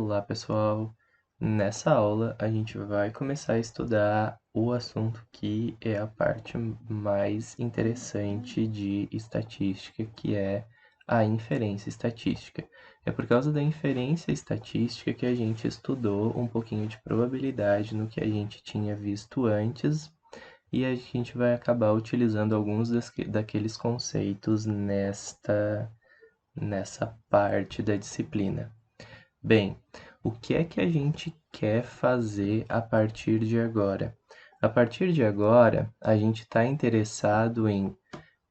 Olá, pessoal! Nessa aula, a gente vai começar a estudar o assunto que é a parte mais interessante de estatística, que é a inferência estatística. É por causa da inferência estatística que a gente estudou um pouquinho de probabilidade no que a gente tinha visto antes, e a gente vai acabar utilizando alguns daqueles conceitos nessa parte da disciplina. Bem, o que é que a gente quer fazer a partir de agora? A partir de agora, a gente está interessado em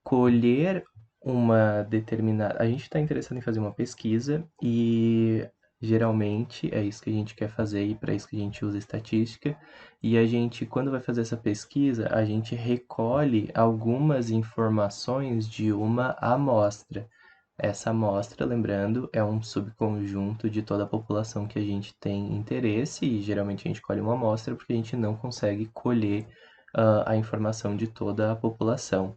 colher uma determinada. A gente está interessado em fazer uma pesquisa e geralmente é isso que a gente quer fazer e para isso que a gente usa estatística. E a gente, quando vai fazer essa pesquisa, a gente recolhe algumas informações de uma amostra. Essa amostra, lembrando, é um subconjunto de toda a população que a gente tem interesse e geralmente a gente colhe uma amostra porque a gente não consegue colher a informação de toda a população.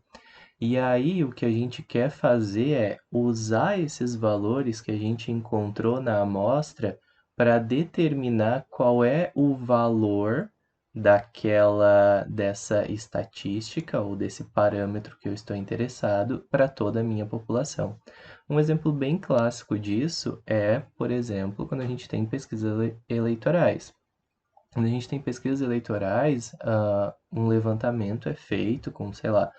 E aí o que a gente quer fazer é usar esses valores que a gente encontrou na amostra para determinar qual é o valor dessa estatística ou desse parâmetro que eu estou interessado para toda a minha população. Um exemplo bem clássico disso é, por exemplo, quando a gente tem pesquisas eleitorais. Quando a gente tem pesquisas eleitorais, um levantamento é feito com, sei lá,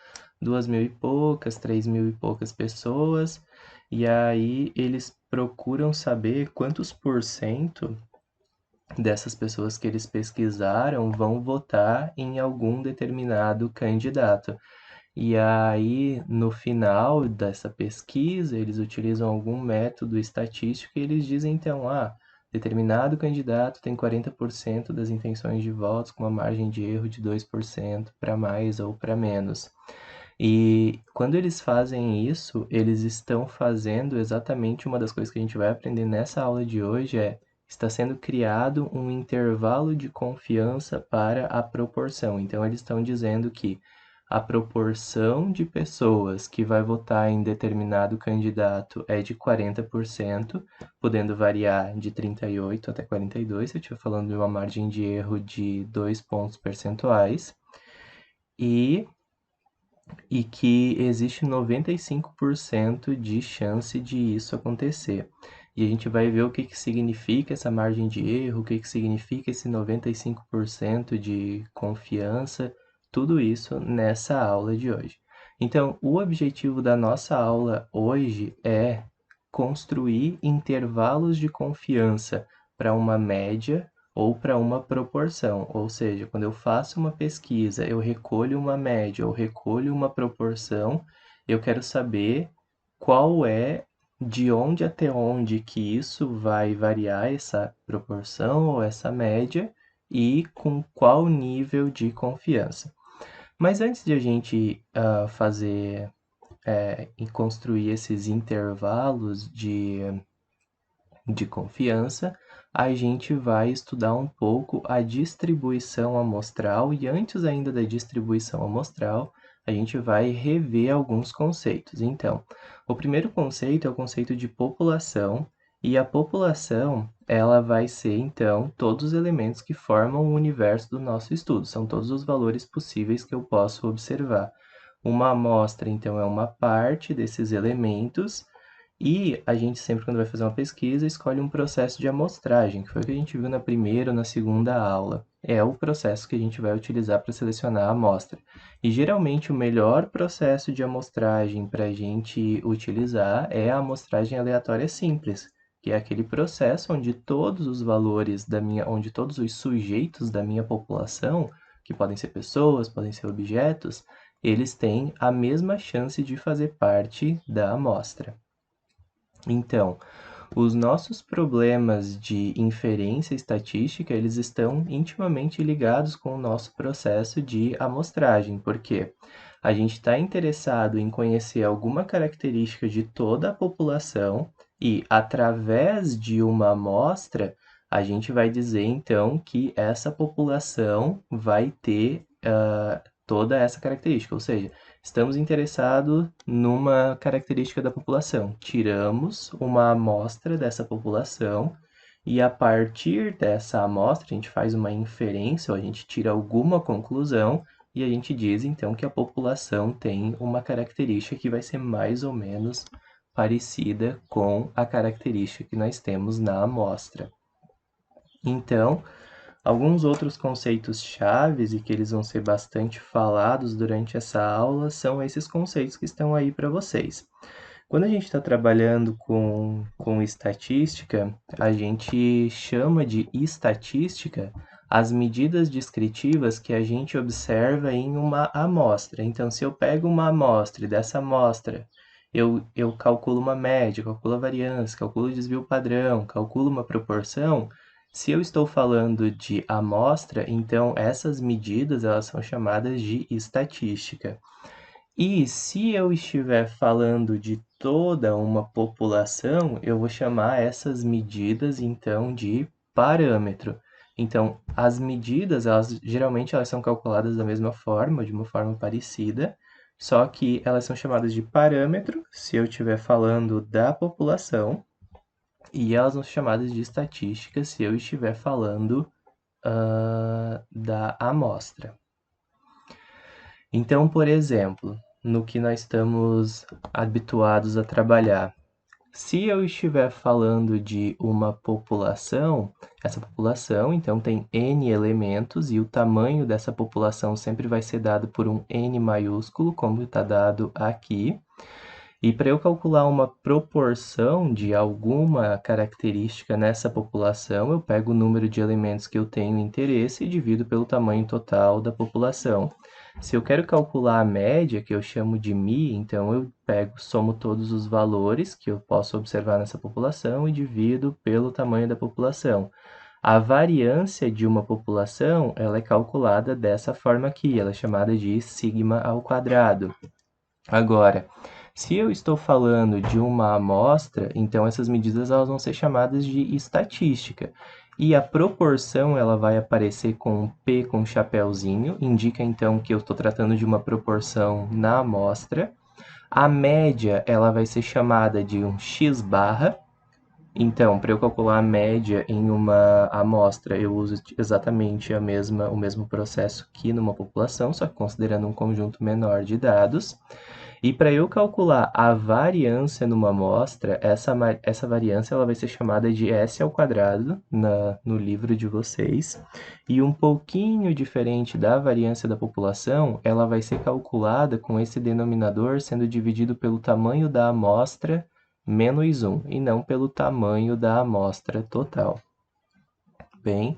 2.000 e poucas, 3.000 e poucas pessoas, e aí eles procuram saber quantos por cento dessas pessoas que eles pesquisaram vão votar em algum determinado candidato. E aí, no final dessa pesquisa, eles utilizam algum método estatístico e eles dizem, então, determinado candidato tem 40% das intenções de votos com uma margem de erro de 2% para mais ou para menos. E quando eles fazem isso, eles estão fazendo exatamente uma das coisas que a gente vai aprender nessa aula de hoje está sendo criado um intervalo de confiança para a proporção. Então, eles estão dizendo que a proporção de pessoas que vai votar em determinado candidato é de 40%, podendo variar de 38 até 42, se eu estiver falando de uma margem de erro de 2 pontos percentuais, e que existe 95% de chance de isso acontecer. E a gente vai ver o que significa essa margem de erro, o que significa esse 95% de confiança, tudo isso nessa aula de hoje. Então, o objetivo da nossa aula hoje é construir intervalos de confiança para uma média ou para uma proporção, ou seja, quando eu faço uma pesquisa, eu recolho uma média ou recolho uma proporção, eu quero saber qual é, de onde até onde que isso vai variar essa proporção ou essa média e com qual nível de confiança. Mas antes de a gente fazer e construir esses intervalos de confiança, a gente vai estudar um pouco a distribuição amostral e antes ainda da distribuição amostral, a gente vai rever alguns conceitos. Então, o primeiro conceito é o conceito de população, e a população, ela vai ser, então, todos os elementos que formam o universo do nosso estudo, são todos os valores possíveis que eu posso observar. Uma amostra, então, é uma parte desses elementos, e a gente sempre, quando vai fazer uma pesquisa, escolhe um processo de amostragem, que foi o que a gente viu na primeira ou na segunda aula. É o processo que a gente vai utilizar para selecionar a amostra. E geralmente o melhor processo de amostragem para a gente utilizar é a amostragem aleatória simples, que é aquele processo onde todos os valores onde todos os sujeitos da minha população, que podem ser pessoas, podem ser objetos, eles têm a mesma chance de fazer parte da amostra. Então, os nossos problemas de inferência estatística, eles estão intimamente ligados com o nosso processo de amostragem, porque a gente está interessado em conhecer alguma característica de toda a população e, através de uma amostra, a gente vai dizer, então, que essa população vai ter toda essa característica, ou seja, estamos interessados numa característica da população. Tiramos uma amostra dessa população e a partir dessa amostra a gente faz uma inferência, ou a gente tira alguma conclusão, e a gente diz então que a população tem uma característica que vai ser mais ou menos parecida com a característica que nós temos na amostra. Então, alguns outros conceitos chaves e que eles vão ser bastante falados durante essa aula são esses conceitos que estão aí para vocês. Quando a gente está trabalhando com estatística, a gente chama de estatística as medidas descritivas que a gente observa em uma amostra. Então, se eu pego uma amostra e dessa amostra eu calculo uma média, calculo a variância, calculo o desvio padrão, calculo uma proporção, se eu estou falando de amostra, então essas medidas elas são chamadas de estatística. E se eu estiver falando de toda uma população, eu vou chamar essas medidas então de parâmetro. Então, as medidas, geralmente elas são calculadas da mesma forma, de uma forma parecida, só que elas são chamadas de parâmetro se eu estiver falando da população, e elas são chamadas de estatística se eu estiver falando da amostra. Então, por exemplo, no que nós estamos habituados a trabalhar, se eu estiver falando de uma população, essa população então tem N elementos e o tamanho dessa população sempre vai ser dado por um N maiúsculo, como está dado aqui. E para eu calcular uma proporção de alguma característica nessa população, eu pego o número de elementos que eu tenho interesse e divido pelo tamanho total da população. Se eu quero calcular a média, que eu chamo de μ, então eu somo todos os valores que eu posso observar nessa população e divido pelo tamanho da população. A variância de uma população, ela é calculada dessa forma aqui, ela é chamada de sigma ao quadrado. Agora, se eu estou falando de uma amostra, então essas medidas elas vão ser chamadas de estatística. E a proporção ela vai aparecer com um P com um chapéuzinho, indica então que eu estou tratando de uma proporção na amostra. A média ela vai ser chamada de um x barra. Então, para eu calcular a média em uma amostra, eu uso exatamente o mesmo processo que numa população, só que considerando um conjunto menor de dados. E para eu calcular a variância numa amostra, essa variância ela vai ser chamada de S ao quadrado no livro de vocês. E um pouquinho diferente da variância da população, ela vai ser calculada com esse denominador sendo dividido pelo tamanho da amostra menos 1, e não pelo tamanho da amostra total. Bem,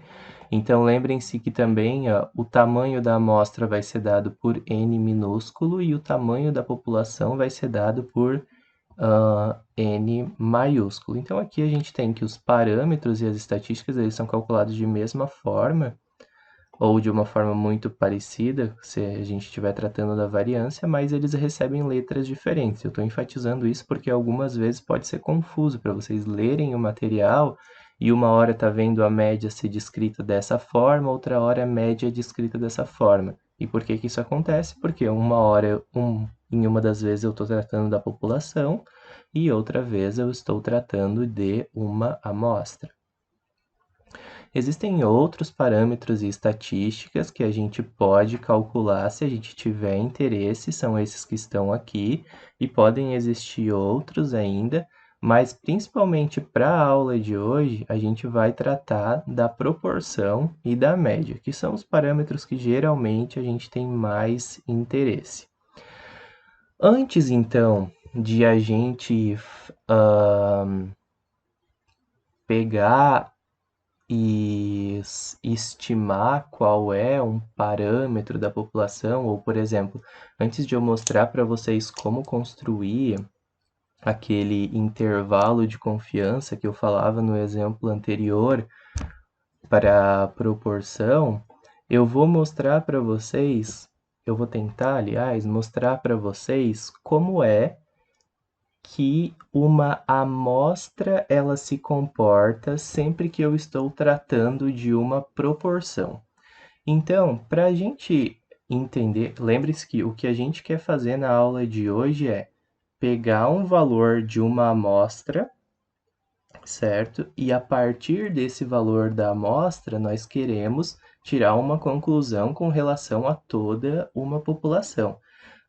então lembrem-se que também o tamanho da amostra vai ser dado por N minúsculo e o tamanho da população vai ser dado por N maiúsculo. Então aqui a gente tem que os parâmetros e as estatísticas eles são calculados de mesma forma, ou de uma forma muito parecida, se a gente estiver tratando da variância, mas eles recebem letras diferentes. Eu estou enfatizando isso porque algumas vezes pode ser confuso para vocês lerem o material e uma hora está vendo a média ser descrita dessa forma, outra hora a média é descrita dessa forma. E por que isso acontece? Porque uma hora, em uma das vezes eu estou tratando da população e outra vez eu estou tratando de uma amostra. Existem outros parâmetros e estatísticas que a gente pode calcular se a gente tiver interesse, são esses que estão aqui, e podem existir outros ainda, mas principalmente para a aula de hoje, a gente vai tratar da proporção e da média, que são os parâmetros que geralmente a gente tem mais interesse. Antes, então, de a gente pegar e estimar qual é um parâmetro da população, ou, por exemplo, antes de eu mostrar para vocês como construir aquele intervalo de confiança que eu falava no exemplo anterior para a proporção, eu vou mostrar para vocês, eu vou tentar, aliás, mostrar para vocês como é que uma amostra ela se comporta sempre que eu estou tratando de uma proporção. Então, para a gente entender, lembre-se que o que a gente quer fazer na aula de hoje é pegar um valor de uma amostra certo? E a partir desse valor da amostra, nós queremos tirar uma conclusão com relação a toda uma população.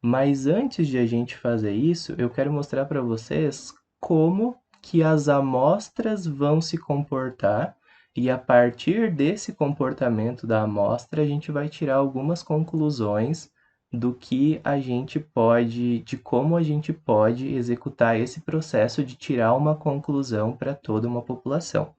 Mas antes de a gente fazer isso, eu quero mostrar para vocês como que as amostras vão se comportar e a partir desse comportamento da amostra, a gente vai tirar algumas conclusões do que a gente pode, de como a gente pode executar esse processo de tirar uma conclusão para toda uma população.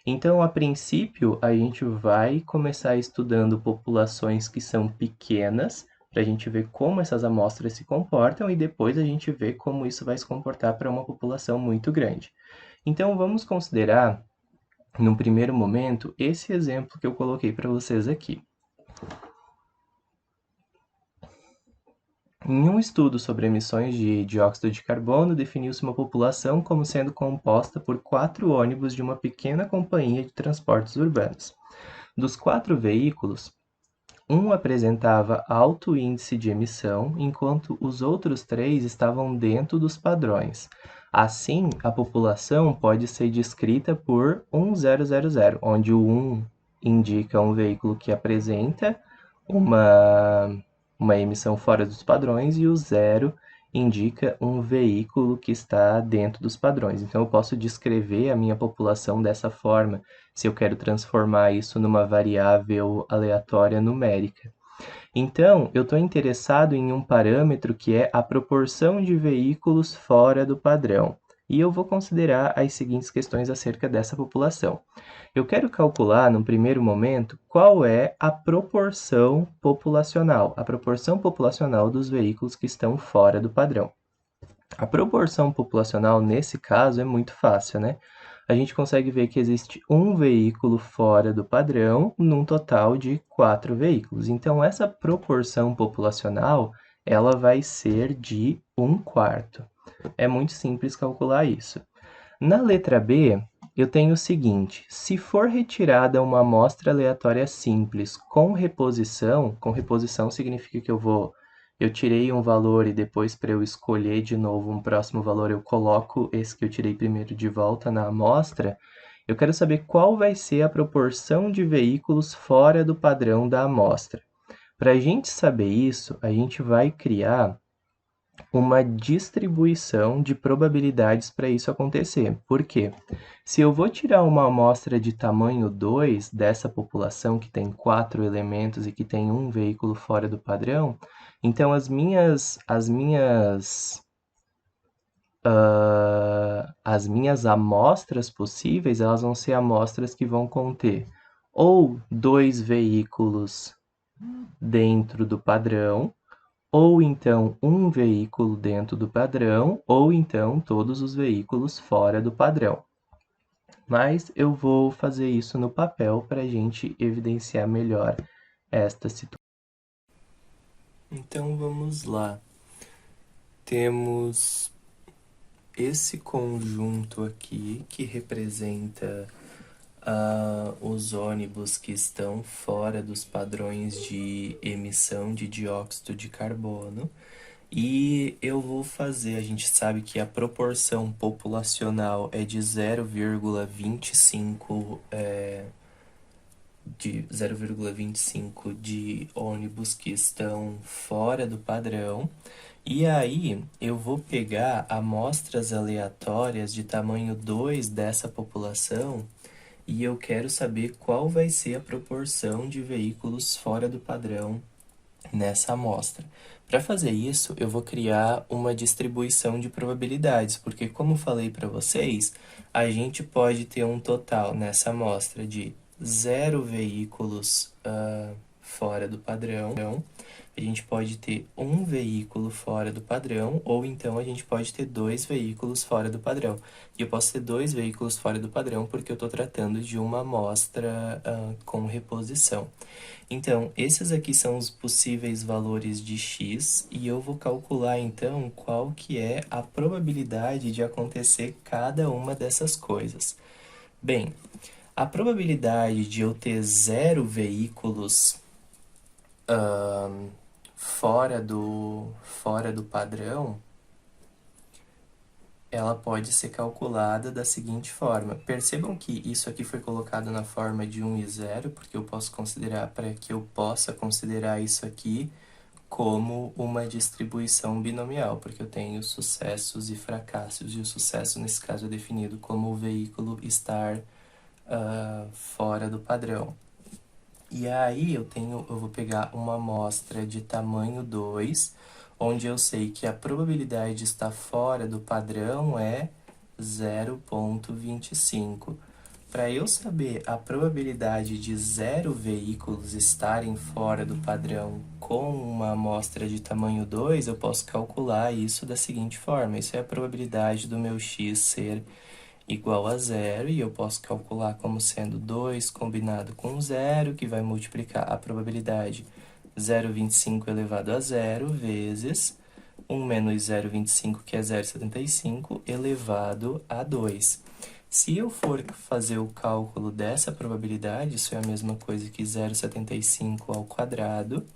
Então, a princípio, a gente vai começar estudando populações que são pequenas, para a gente ver como essas amostras se comportam, e depois a gente vê como isso vai se comportar para uma população muito grande. Então, vamos considerar, num primeiro momento, esse exemplo que eu coloquei para vocês aqui. Em um estudo sobre emissões de dióxido de carbono, definiu-se uma população como sendo composta por 4 ônibus de uma pequena companhia de transportes urbanos. Dos 4 veículos, um apresentava alto índice de emissão, enquanto os outros 3 estavam dentro dos padrões. Assim, a população pode ser descrita por 1000, onde o 1 indica um veículo que apresenta uma emissão fora dos padrões e o 0 indica um veículo que está dentro dos padrões. Então, eu posso descrever a minha população dessa forma, se eu quero transformar isso numa variável aleatória numérica. Então, eu estou interessado em um parâmetro que é a proporção de veículos fora do padrão. E eu vou considerar as seguintes questões acerca dessa população. Eu quero calcular, num primeiro momento, qual é a proporção populacional dos veículos que estão fora do padrão. A proporção populacional, nesse caso, é muito fácil, né? A gente consegue ver que existe um veículo fora do padrão num total de 4 veículos. Então, essa proporção populacional, ela vai ser de 1/4. É muito simples calcular isso. Na letra B, eu tenho o seguinte: se for retirada uma amostra aleatória simples com reposição significa que eu tirei um valor e depois para eu escolher de novo um próximo valor, eu coloco esse que eu tirei primeiro de volta na amostra. Eu quero saber qual vai ser a proporção de veículos fora do padrão da amostra. Para a gente saber isso, a gente vai criar uma distribuição de probabilidades para isso acontecer. Por quê? Se eu vou tirar uma amostra de tamanho 2 dessa população que tem 4 elementos e que tem um veículo fora do padrão, então as minhas amostras possíveis, elas vão ser amostras que vão conter ou 2 veículos dentro do padrão, ou então um veículo dentro do padrão, ou então todos os veículos fora do padrão. Mas eu vou fazer isso no papel para a gente evidenciar melhor esta situação. Então vamos lá. Temos esse conjunto aqui que representa os ônibus que estão fora dos padrões de emissão de dióxido de carbono. E eu vou fazer, a gente sabe que a proporção populacional é de 0,25 de ônibus que estão fora do padrão. E aí eu vou pegar amostras aleatórias de tamanho 2 dessa população e eu quero saber qual vai ser a proporção de veículos fora do padrão nessa amostra. Para fazer isso, eu vou criar uma distribuição de probabilidades, porque como falei para vocês, a gente pode ter um total nessa amostra de 0 veículos fora do padrão, a gente pode ter um veículo fora do padrão, ou então a gente pode ter 2 veículos fora do padrão. E eu posso ter 2 veículos fora do padrão porque eu estou tratando de uma amostra com reposição. Então, esses aqui são os possíveis valores de x, e eu vou calcular, então, qual que é a probabilidade de acontecer cada uma dessas coisas. Bem, a probabilidade de eu ter 0 veículos fora do padrão ela pode ser calculada da seguinte forma. Percebam que isso aqui foi colocado na forma de 1 e 0, porque eu posso considerar, para que eu possa considerar isso aqui como uma distribuição binomial, porque eu tenho sucessos e fracassos, e o sucesso, nesse caso, é definido como o veículo estar fora do padrão. E aí eu vou pegar uma amostra de tamanho 2, onde eu sei que a probabilidade de estar fora do padrão é 0,25. Para eu saber a probabilidade de 0 veículos estarem fora do padrão com uma amostra de tamanho 2, eu posso calcular isso da seguinte forma. Isso é a probabilidade do meu x ser igual a 0, e eu posso calcular como sendo 2 combinado com 0, que vai multiplicar a probabilidade 0,25 elevado a 0 vezes 1 menos 0,25, que é 0,75, elevado a 2. Se eu for fazer o cálculo dessa probabilidade, isso é a mesma coisa que 0,75 ao quadrado,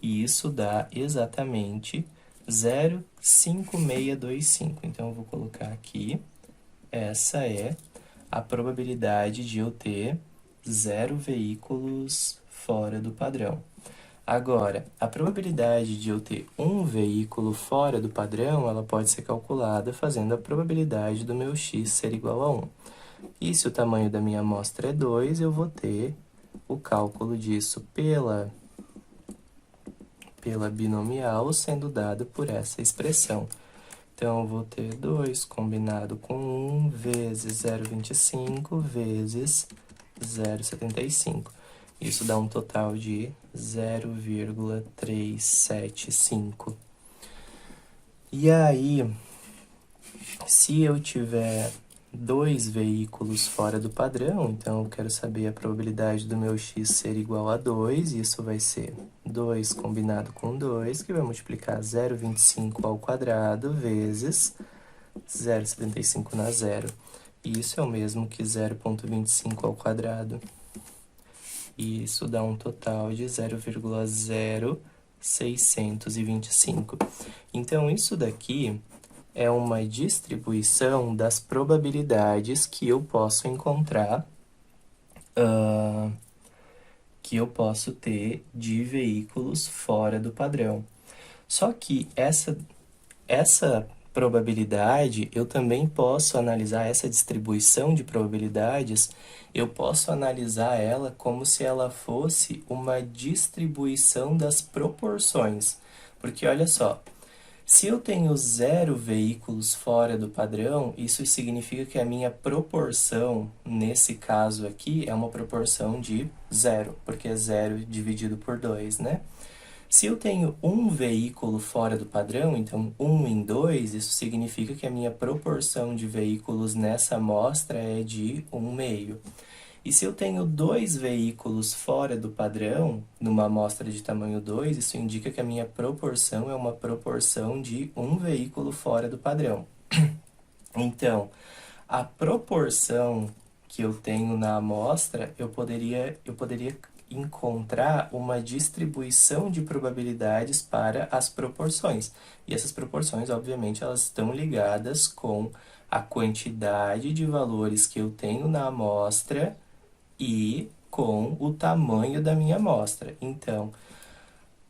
e isso dá exatamente 0,5625. Então, eu vou colocar aqui, essa é a probabilidade de eu ter 0 veículos fora do padrão. Agora, a probabilidade de eu ter um veículo fora do padrão, ela pode ser calculada fazendo a probabilidade do meu x ser igual a 1. E se o tamanho da minha amostra é 2, eu vou ter o cálculo disso pela binomial sendo dado por essa expressão. Então, eu vou ter 2 combinado com 1 vezes 0,25 vezes 0,75. Isso dá um total de 0,375. E aí, se eu tiver 2 veículos fora do padrão, então eu quero saber a probabilidade do meu x ser igual a 2, isso vai ser 2 combinado com 2, que vai multiplicar 0,25 ao quadrado vezes 0,75 na zero. E isso é o mesmo que 0,25 ao quadrado. E isso dá um total de 0,0625. Então, isso daqui é uma distribuição das probabilidades que eu posso encontrar, que eu posso ter de veículos fora do padrão. Só que essa probabilidade, eu também posso analisar essa distribuição de probabilidades, eu posso analisar ela como se ela fosse uma distribuição das proporções. Porque olha só, se eu tenho 0 veículos fora do padrão, isso significa que a minha proporção, nesse caso aqui, é uma proporção de 0, porque é 0 dividido por 2, né? Se eu tenho um veículo fora do padrão, então 1 em 2, isso significa que a minha proporção de veículos nessa amostra é de 1/2. E se eu tenho 2 veículos fora do padrão, numa amostra de tamanho 2, isso indica que a minha proporção é uma proporção de um veículo fora do padrão. Então, a proporção que eu tenho na amostra, eu poderia encontrar uma distribuição de probabilidades para as proporções. E essas proporções, obviamente, elas estão ligadas com a quantidade de valores que eu tenho na amostra e com o tamanho da minha amostra. Então,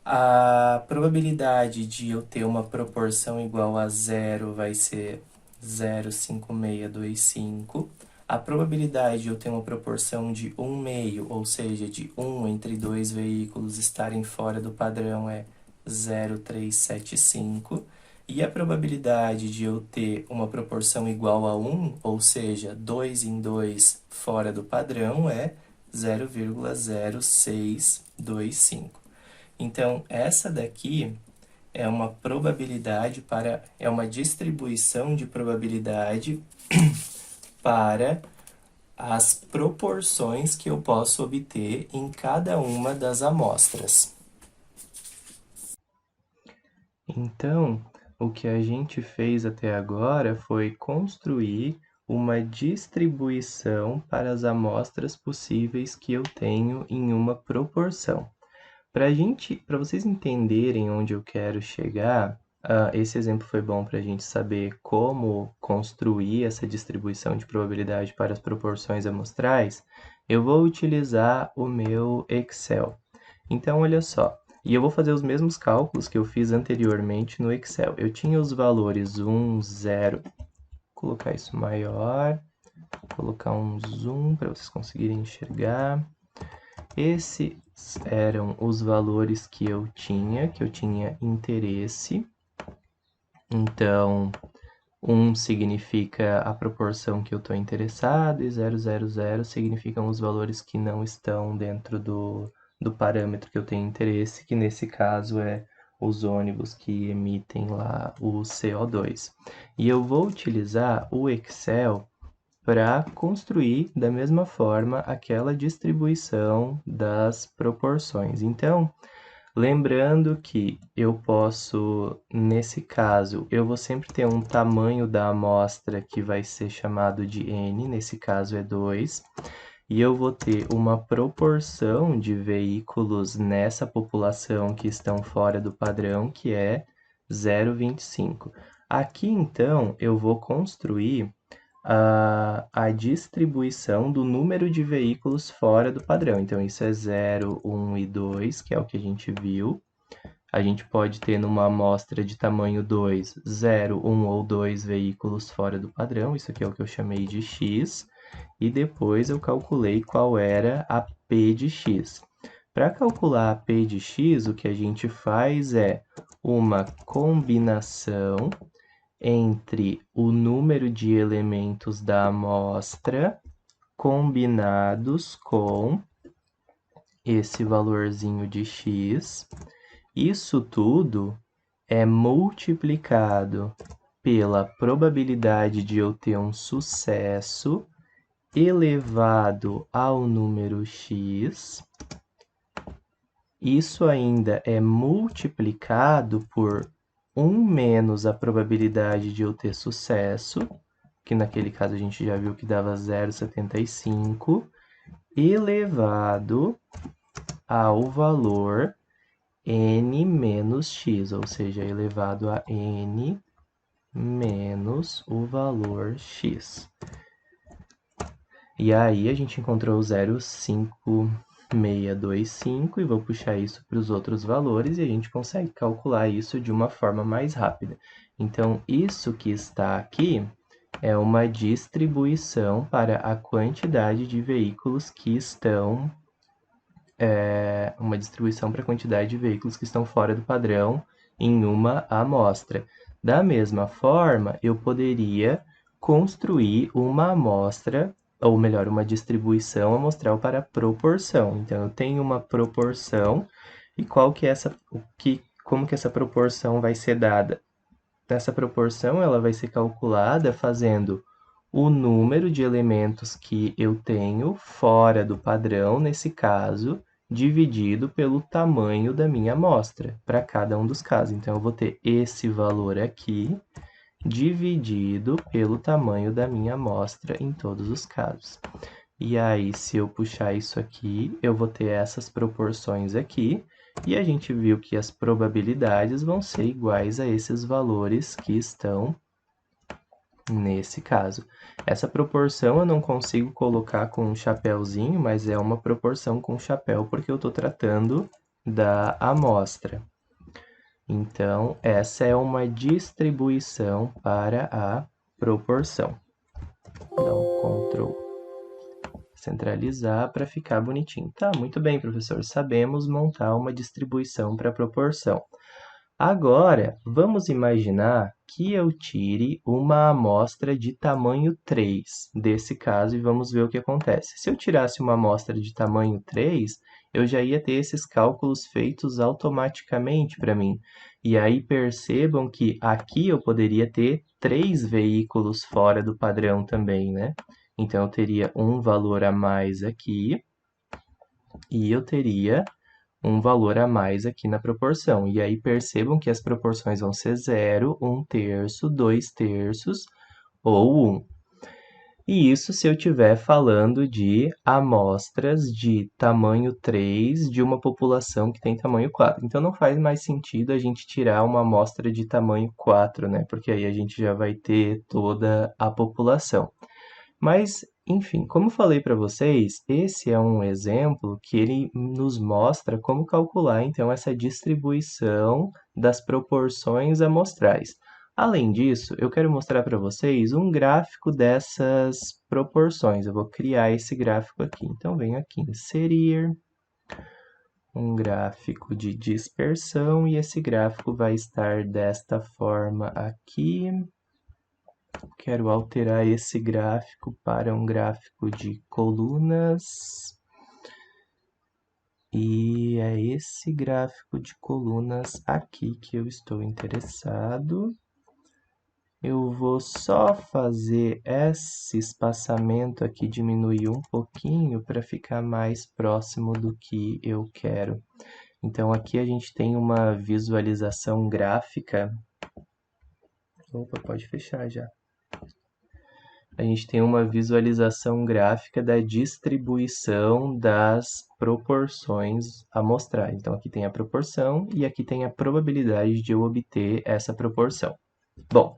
a probabilidade de eu ter uma proporção igual a 0 vai ser 0,5625. A probabilidade de eu ter uma proporção de 1/2, ou seja, de 1 entre 2 veículos estarem fora do padrão, é 0,375. E a probabilidade de eu ter uma proporção igual a 1, ou seja, 2 em 2 fora do padrão, é 0,0625. Então, essa daqui é uma probabilidade é uma distribuição de probabilidade para as proporções que eu posso obter em cada uma das amostras. Então, o que a gente fez até agora foi construir uma distribuição para as amostras possíveis que eu tenho em uma proporção. Para vocês entenderem onde eu quero chegar, Esse exemplo foi bom para a gente saber como construir essa distribuição de probabilidade para as proporções amostrais. Eu vou utilizar o meu Excel. Então, olha só, e eu vou fazer os mesmos cálculos que eu fiz anteriormente no Excel. Eu tinha os valores 1, 0, vou colocar isso maior, colocar um zoom para vocês conseguirem enxergar. Esses eram os valores que eu tinha interesse. Então, 1 significa a proporção que eu estou interessado e 000 significam os valores que não estão dentro do parâmetro que eu tenho interesse, que nesse caso é os ônibus que emitem lá o CO2. E eu vou utilizar o Excel para construir da mesma forma aquela distribuição das proporções. Então, lembrando que eu posso, nesse caso, eu vou sempre ter um tamanho da amostra que vai ser chamado de N, nesse caso é 2, e eu vou ter uma proporção de veículos nessa população que estão fora do padrão, que é 0,25. Aqui, então, eu vou construir a distribuição do número de veículos fora do padrão. Então, isso é 0, 1 e 2, que é o que a gente viu. A gente pode ter numa amostra de tamanho 2, 0, 1 ou 2 veículos fora do padrão. Isso aqui é o que eu chamei de x. E depois eu calculei qual era a P de x. Para calcular a P de x, o que a gente faz é uma combinação entre o número de elementos da amostra combinados com esse valorzinho de x. Isso tudo é multiplicado pela probabilidade de eu ter um sucesso elevado ao número x. Isso ainda é multiplicado por 1 menos a probabilidade de eu ter sucesso, que naquele caso a gente já viu que dava 0,75, elevado ao valor n menos x, ou seja, elevado a n menos o valor x. E aí a gente encontrou o 0,5625 e vou puxar isso para os outros valores e a gente consegue calcular isso de uma forma mais rápida. Então, isso que está aqui é uma distribuição para a quantidade de veículos que estão uma distribuição para a quantidade de veículos que estão fora do padrão em uma amostra. Da mesma forma, eu poderia construir uma amostra, ou melhor, uma distribuição amostral para proporção. Então, eu tenho uma proporção, e como que essa proporção vai ser dada? Essa proporção ela vai ser calculada fazendo o número de elementos que eu tenho fora do padrão, nesse caso, dividido pelo tamanho da minha amostra, para cada um dos casos. Então, eu vou ter esse valor aqui, dividido pelo tamanho da minha amostra em todos os casos. E aí, se eu puxar isso aqui, eu vou ter essas proporções aqui, e a gente viu que as probabilidades vão ser iguais a esses valores que estão nesse caso. Essa proporção eu não consigo colocar com um chapéuzinho, mas é uma proporção com chapéu porque eu estou tratando da amostra. Então, essa é uma distribuição para a proporção. Vou dar um Ctrl centralizar para ficar bonitinho. Tá, muito bem, professor. Sabemos montar uma distribuição para proporção. Agora, vamos imaginar que eu tire uma amostra de tamanho 3 desse caso e vamos ver o que acontece. Se eu tirasse uma amostra de tamanho 3, eu já ia ter esses cálculos feitos automaticamente para mim. E aí percebam que aqui eu poderia ter 3 veículos fora do padrão também, né? Então, eu teria um valor a mais aqui e eu teria um valor a mais aqui na proporção. E aí percebam que as proporções vão ser 0, 1 terço, 2 terços ou 1. E isso se eu estiver falando de amostras de tamanho 3 de uma população que tem tamanho 4. Então não faz mais sentido a gente tirar uma amostra de tamanho 4, né? Porque aí a gente já vai ter toda a população. Mas, enfim, como eu falei para vocês, esse é um exemplo que ele nos mostra como calcular, então, essa distribuição das proporções amostrais. Além disso, eu quero mostrar para vocês um gráfico dessas proporções. Eu vou criar esse gráfico aqui. Então, venho aqui, inserir um gráfico de dispersão, e esse gráfico vai estar desta forma aqui. Quero alterar esse gráfico para um gráfico de colunas. E é esse gráfico de colunas aqui que eu estou interessado. Eu vou só fazer esse espaçamento aqui diminuir um pouquinho para ficar mais próximo do que eu quero. Então aqui a gente tem uma visualização gráfica. Opa, pode fechar já. A gente tem uma visualização gráfica da distribuição das proporções amostrais. Então, aqui tem a proporção e aqui tem a probabilidade de eu obter essa proporção. Bom,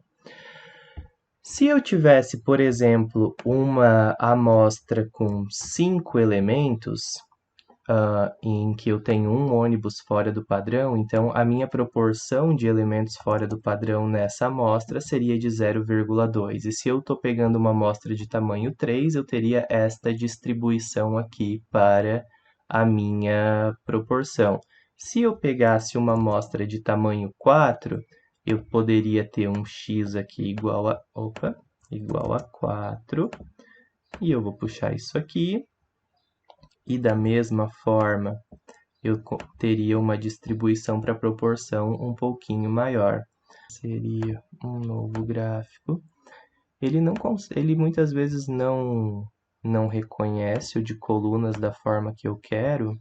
se eu tivesse, por exemplo, uma amostra com 5 elementos, em que eu tenho um ônibus fora do padrão, então a minha proporção de elementos fora do padrão nessa amostra seria de 0,2. E se eu estou pegando uma amostra de tamanho 3, eu teria esta distribuição aqui para a minha proporção. Se eu pegasse uma amostra de tamanho 4, eu poderia ter um x aqui igual a 4, e eu vou puxar isso aqui. E da mesma forma, eu teria uma distribuição para proporção um pouquinho maior. Seria um novo gráfico. Ele muitas vezes não reconhece o de colunas da forma que eu quero,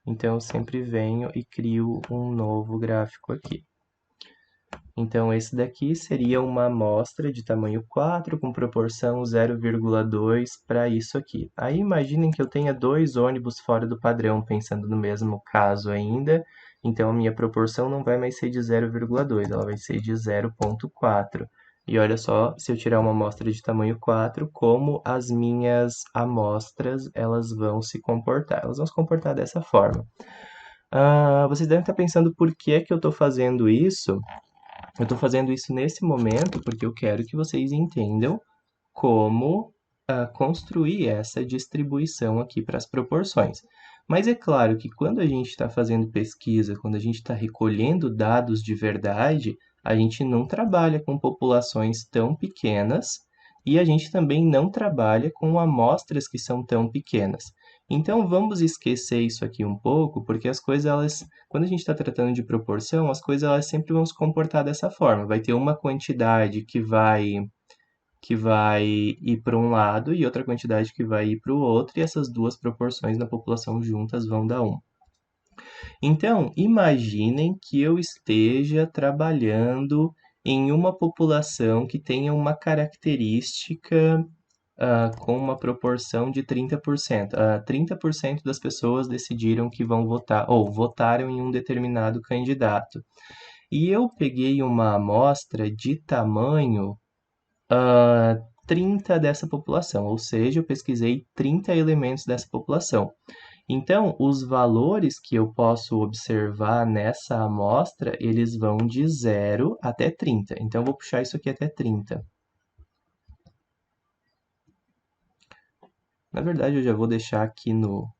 então eu sempre venho e crio um novo gráfico aqui. Então, esse daqui seria uma amostra de tamanho 4 com proporção 0,2 para isso aqui. Aí imaginem que eu tenha dois ônibus fora do padrão, pensando no mesmo caso ainda. Então, a minha proporção não vai mais ser de 0,2, ela vai ser de 0,4. E olha só, se eu tirar uma amostra de tamanho 4, como as minhas amostras elas vão se comportar. Elas vão se comportar dessa forma. Vocês devem estar pensando por que é que eu estou fazendo isso. Eu estou fazendo isso nesse momento porque eu quero que vocês entendam como construir essa distribuição aqui para as proporções. Mas é claro que quando a gente está fazendo pesquisa, quando a gente está recolhendo dados de verdade, a gente não trabalha com populações tão pequenas e a gente também não trabalha com amostras que são tão pequenas. Então vamos esquecer isso aqui um pouco, porque as coisas, quando a gente está tratando de proporção, as coisas elas sempre vão se comportar dessa forma. Vai ter uma quantidade que vai ir para um lado e outra quantidade que vai ir para o outro, e essas duas proporções na população juntas vão dar 1. Então, imaginem que eu esteja trabalhando em uma população que tenha uma característica com uma proporção de 30%. 30% das pessoas decidiram que vão votar, ou votaram em um determinado candidato. E eu peguei uma amostra de tamanho 30 dessa população, ou seja, eu pesquisei 30 elementos dessa população. Então, os valores que eu posso observar nessa amostra, eles vão de 0 até 30. Então, eu vou puxar isso aqui até 30. Na verdade, eu já vou deixar aqui no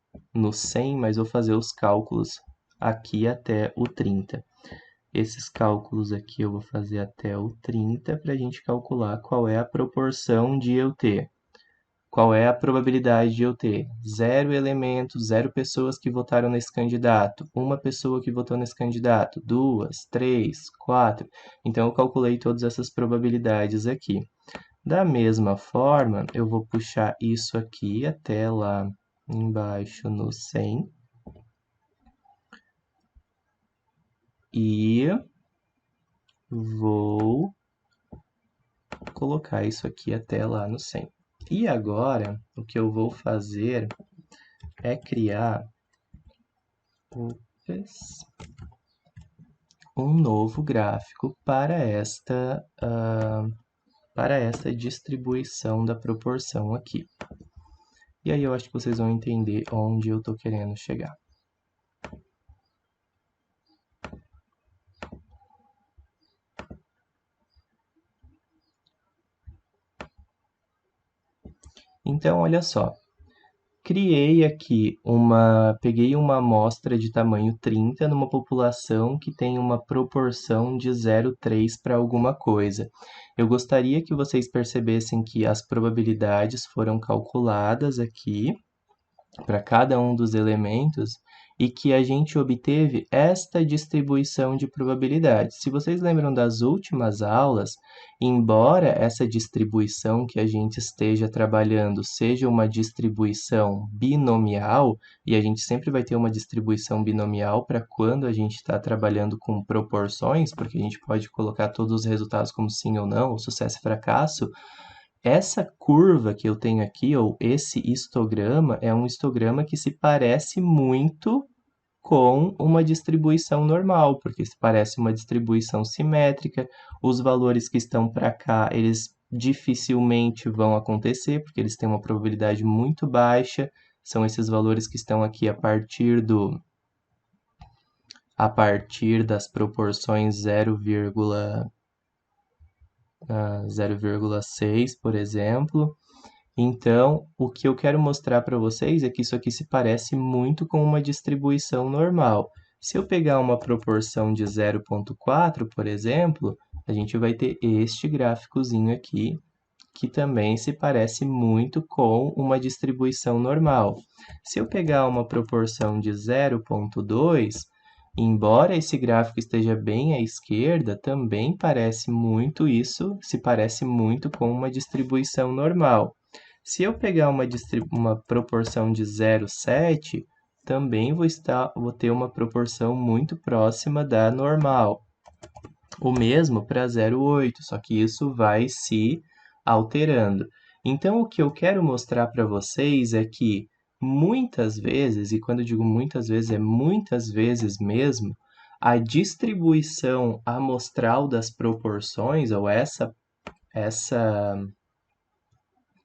100, mas vou fazer os cálculos aqui até o 30. Esses cálculos aqui eu vou fazer até o 30 para a gente calcular qual é a proporção de eu ter. Qual é a probabilidade de eu ter 0 elementos, 0 pessoas que votaram nesse candidato, uma pessoa que votou nesse candidato, 2, 3, 4. Então, eu calculei todas essas probabilidades aqui. Da mesma forma, eu vou puxar isso aqui até lá embaixo no 100. E vou colocar isso aqui até lá no 100. E agora, o que eu vou fazer é criar um novo gráfico para esta distribuição da proporção aqui. E aí eu acho que vocês vão entender onde eu estou querendo chegar. Então, olha só. Peguei uma amostra de tamanho 30 numa população que tem uma proporção de 0,3 para alguma coisa. Eu gostaria que vocês percebessem que as probabilidades foram calculadas aqui para cada um dos elementos e que a gente obteve esta distribuição de probabilidades. Se vocês lembram das últimas aulas, embora essa distribuição que a gente esteja trabalhando seja uma distribuição binomial, e a gente sempre vai ter uma distribuição binomial para quando a gente está trabalhando com proporções, porque a gente pode colocar todos os resultados como sim ou não, ou sucesso e fracasso, essa curva que eu tenho aqui, ou esse histograma, é um histograma que se parece muito com uma distribuição normal, porque se parece uma distribuição simétrica, os valores que estão para cá, eles dificilmente vão acontecer, porque eles têm uma probabilidade muito baixa, são esses valores que estão aqui a partir das proporções 0,6, por exemplo. Então, o que eu quero mostrar para vocês é que isso aqui se parece muito com uma distribuição normal. Se eu pegar uma proporção de 0,4, por exemplo, a gente vai ter este gráficozinho aqui, que também se parece muito com uma distribuição normal. Se eu pegar uma proporção de 0,2, embora esse gráfico esteja bem à esquerda, também parece muito isso, se parece muito com uma distribuição normal. Se eu pegar uma proporção de 0,7, também vou ter uma proporção muito próxima da normal. O mesmo para 0,8, só que isso vai se alterando. Então, o que eu quero mostrar para vocês é que muitas vezes, e quando eu digo muitas vezes, é muitas vezes mesmo, a distribuição amostral das proporções, ou essa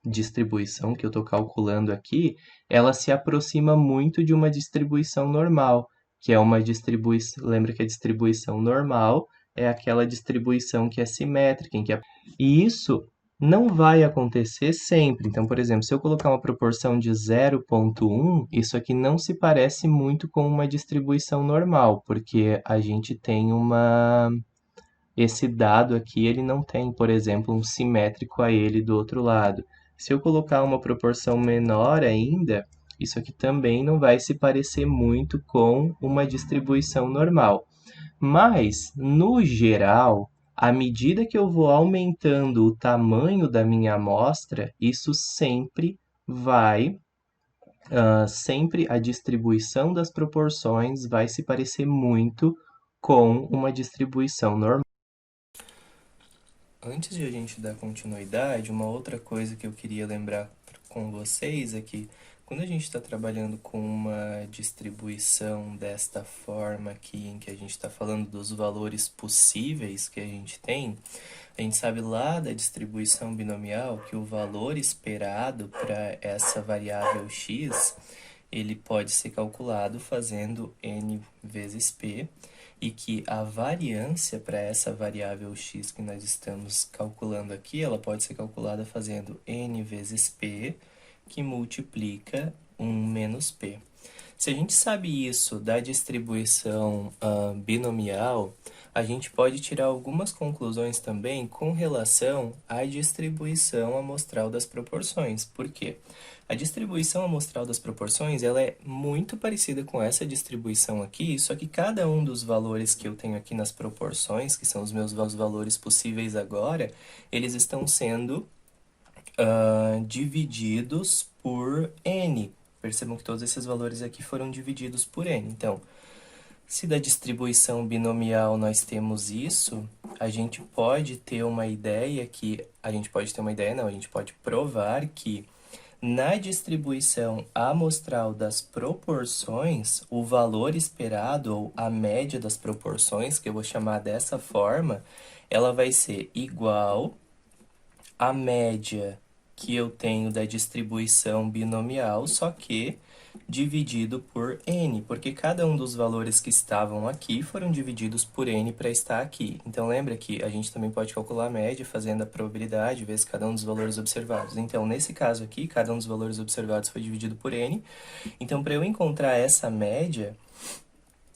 distribuição que eu estou calculando aqui, ela se aproxima muito de uma distribuição normal, que é uma distribuição. Lembra que a distribuição normal é aquela distribuição que é simétrica, e isso não vai acontecer sempre. Então, por exemplo, se eu colocar uma proporção de 0,1, isso aqui não se parece muito com uma distribuição normal, porque a gente tem esse dado aqui, ele não tem, por exemplo, um simétrico a ele do outro lado. Se eu colocar uma proporção menor ainda, isso aqui também não vai se parecer muito com uma distribuição normal. Mas, no geral, à medida que eu vou aumentando o tamanho da minha amostra, isso sempre a distribuição das proporções vai se parecer muito com uma distribuição normal. Antes de a gente dar continuidade, uma outra coisa que eu queria lembrar com vocês é que quando a gente está trabalhando com uma distribuição desta forma aqui, em que a gente está falando dos valores possíveis que a gente sabe lá da distribuição binomial que o valor esperado para essa variável x, ele pode ser calculado fazendo n vezes p, e que a variância para essa variável x que nós estamos calculando aqui, ela pode ser calculada fazendo n vezes p, que multiplica 1 menos p. Se a gente sabe isso da distribuição binomial, a gente pode tirar algumas conclusões também com relação à distribuição amostral das proporções. Por quê? A distribuição amostral das proporções ela é muito parecida com essa distribuição aqui, só que cada um dos valores que eu tenho aqui nas proporções, que são os meus valores possíveis agora, eles estão sendo divididos por n. Percebam que todos esses valores aqui foram divididos por n. Então, Se da distribuição binomial nós temos isso, a gente pode ter uma ideia que... A gente pode ter uma ideia, não, a gente pode provar que na distribuição amostral das proporções, o valor esperado, ou a média das proporções, que eu vou chamar dessa forma, ela vai ser igual à média que eu tenho da distribuição binomial, só que dividido por n, porque cada um dos valores que estavam aqui foram divididos por n para estar aqui. Então, lembra que a gente também pode calcular a média fazendo a probabilidade vezes cada um dos valores observados. Então, nesse caso aqui, cada um dos valores observados foi dividido por n. Então, para eu encontrar essa média,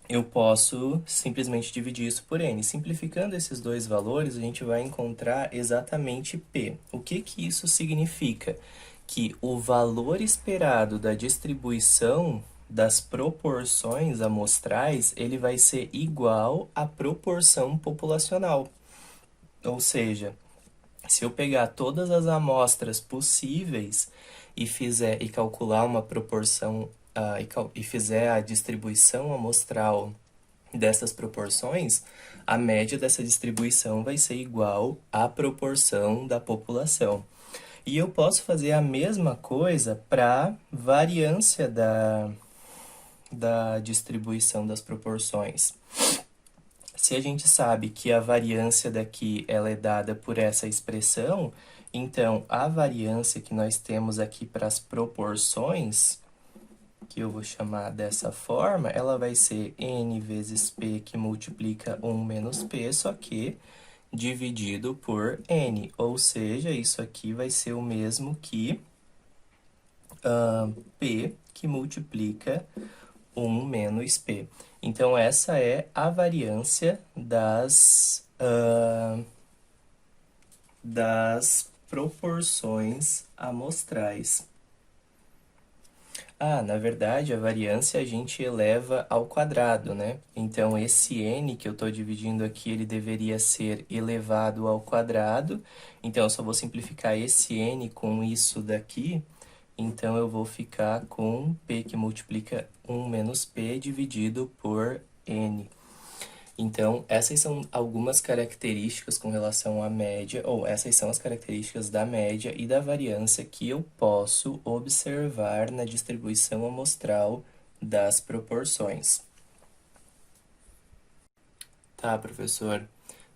eu posso simplesmente dividir isso por n. Simplificando esses dois valores, a gente vai encontrar exatamente P. O que que isso significa? Que o valor esperado da distribuição das proporções amostrais, ele vai ser igual à proporção populacional. Ou seja, se eu pegar todas as amostras possíveis e calcular uma proporção e fizer a distribuição amostral dessas proporções, a média dessa distribuição vai ser igual à proporção da população. E eu posso fazer a mesma coisa para variância da distribuição das proporções. Se a gente sabe que a variância daqui ela é dada por essa expressão, então a variância que nós temos aqui para as proporções, que eu vou chamar dessa forma, ela vai ser n vezes p que multiplica 1 menos p, só que dividido por n, ou seja, isso aqui vai ser o mesmo que p que multiplica 1 menos p. Então, essa é a variância das proporções amostrais. Na verdade, a variância a gente eleva ao quadrado, né? Então, esse n que eu estou dividindo aqui, ele deveria ser elevado ao quadrado. Então, eu só vou simplificar esse n com isso daqui. Então, eu vou ficar com p que multiplica 1 menos p dividido por n. Então, essas são algumas características com relação à média, ou essas são as características da média e da variância que eu posso observar na distribuição amostral das proporções. Tá, professor,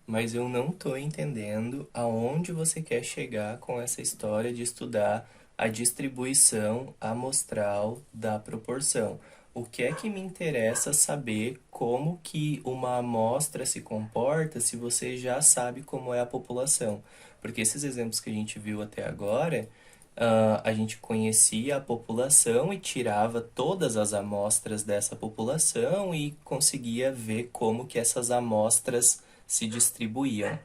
mas eu não estou entendendo aonde você quer chegar com essa história de estudar a distribuição amostral da proporção. O que é que me interessa saber como que uma amostra se comporta se você já sabe como é a população? Porque esses exemplos que a gente viu até agora, a gente conhecia a população e tirava todas as amostras dessa população e conseguia ver como que essas amostras se distribuíam.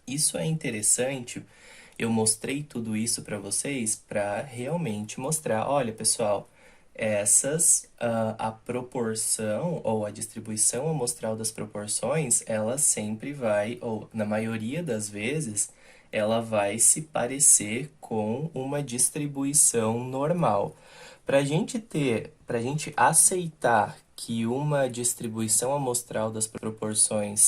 Isso é interessante. Eu mostrei tudo isso para vocês para realmente mostrar, olha, pessoal, a proporção ou a distribuição amostral das proporções, ela sempre vai, ou na maioria das vezes, ela vai se parecer com uma distribuição normal. Para a gente aceitar que uma distribuição amostral das proporções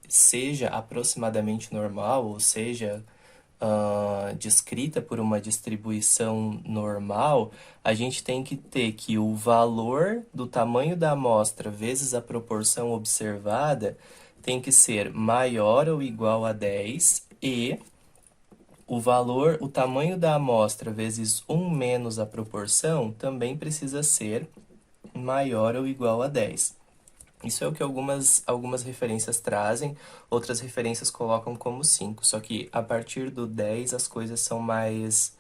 seja aproximadamente normal, ou seja, descrita por uma distribuição normal, a gente tem que ter que o valor do tamanho da amostra vezes a proporção observada tem que ser maior ou igual a 10 e o tamanho da amostra vezes 1 menos a proporção também precisa ser maior ou igual a 10. Isso é o que algumas referências trazem, outras referências colocam como 5, só que a partir do 10 as coisas são mais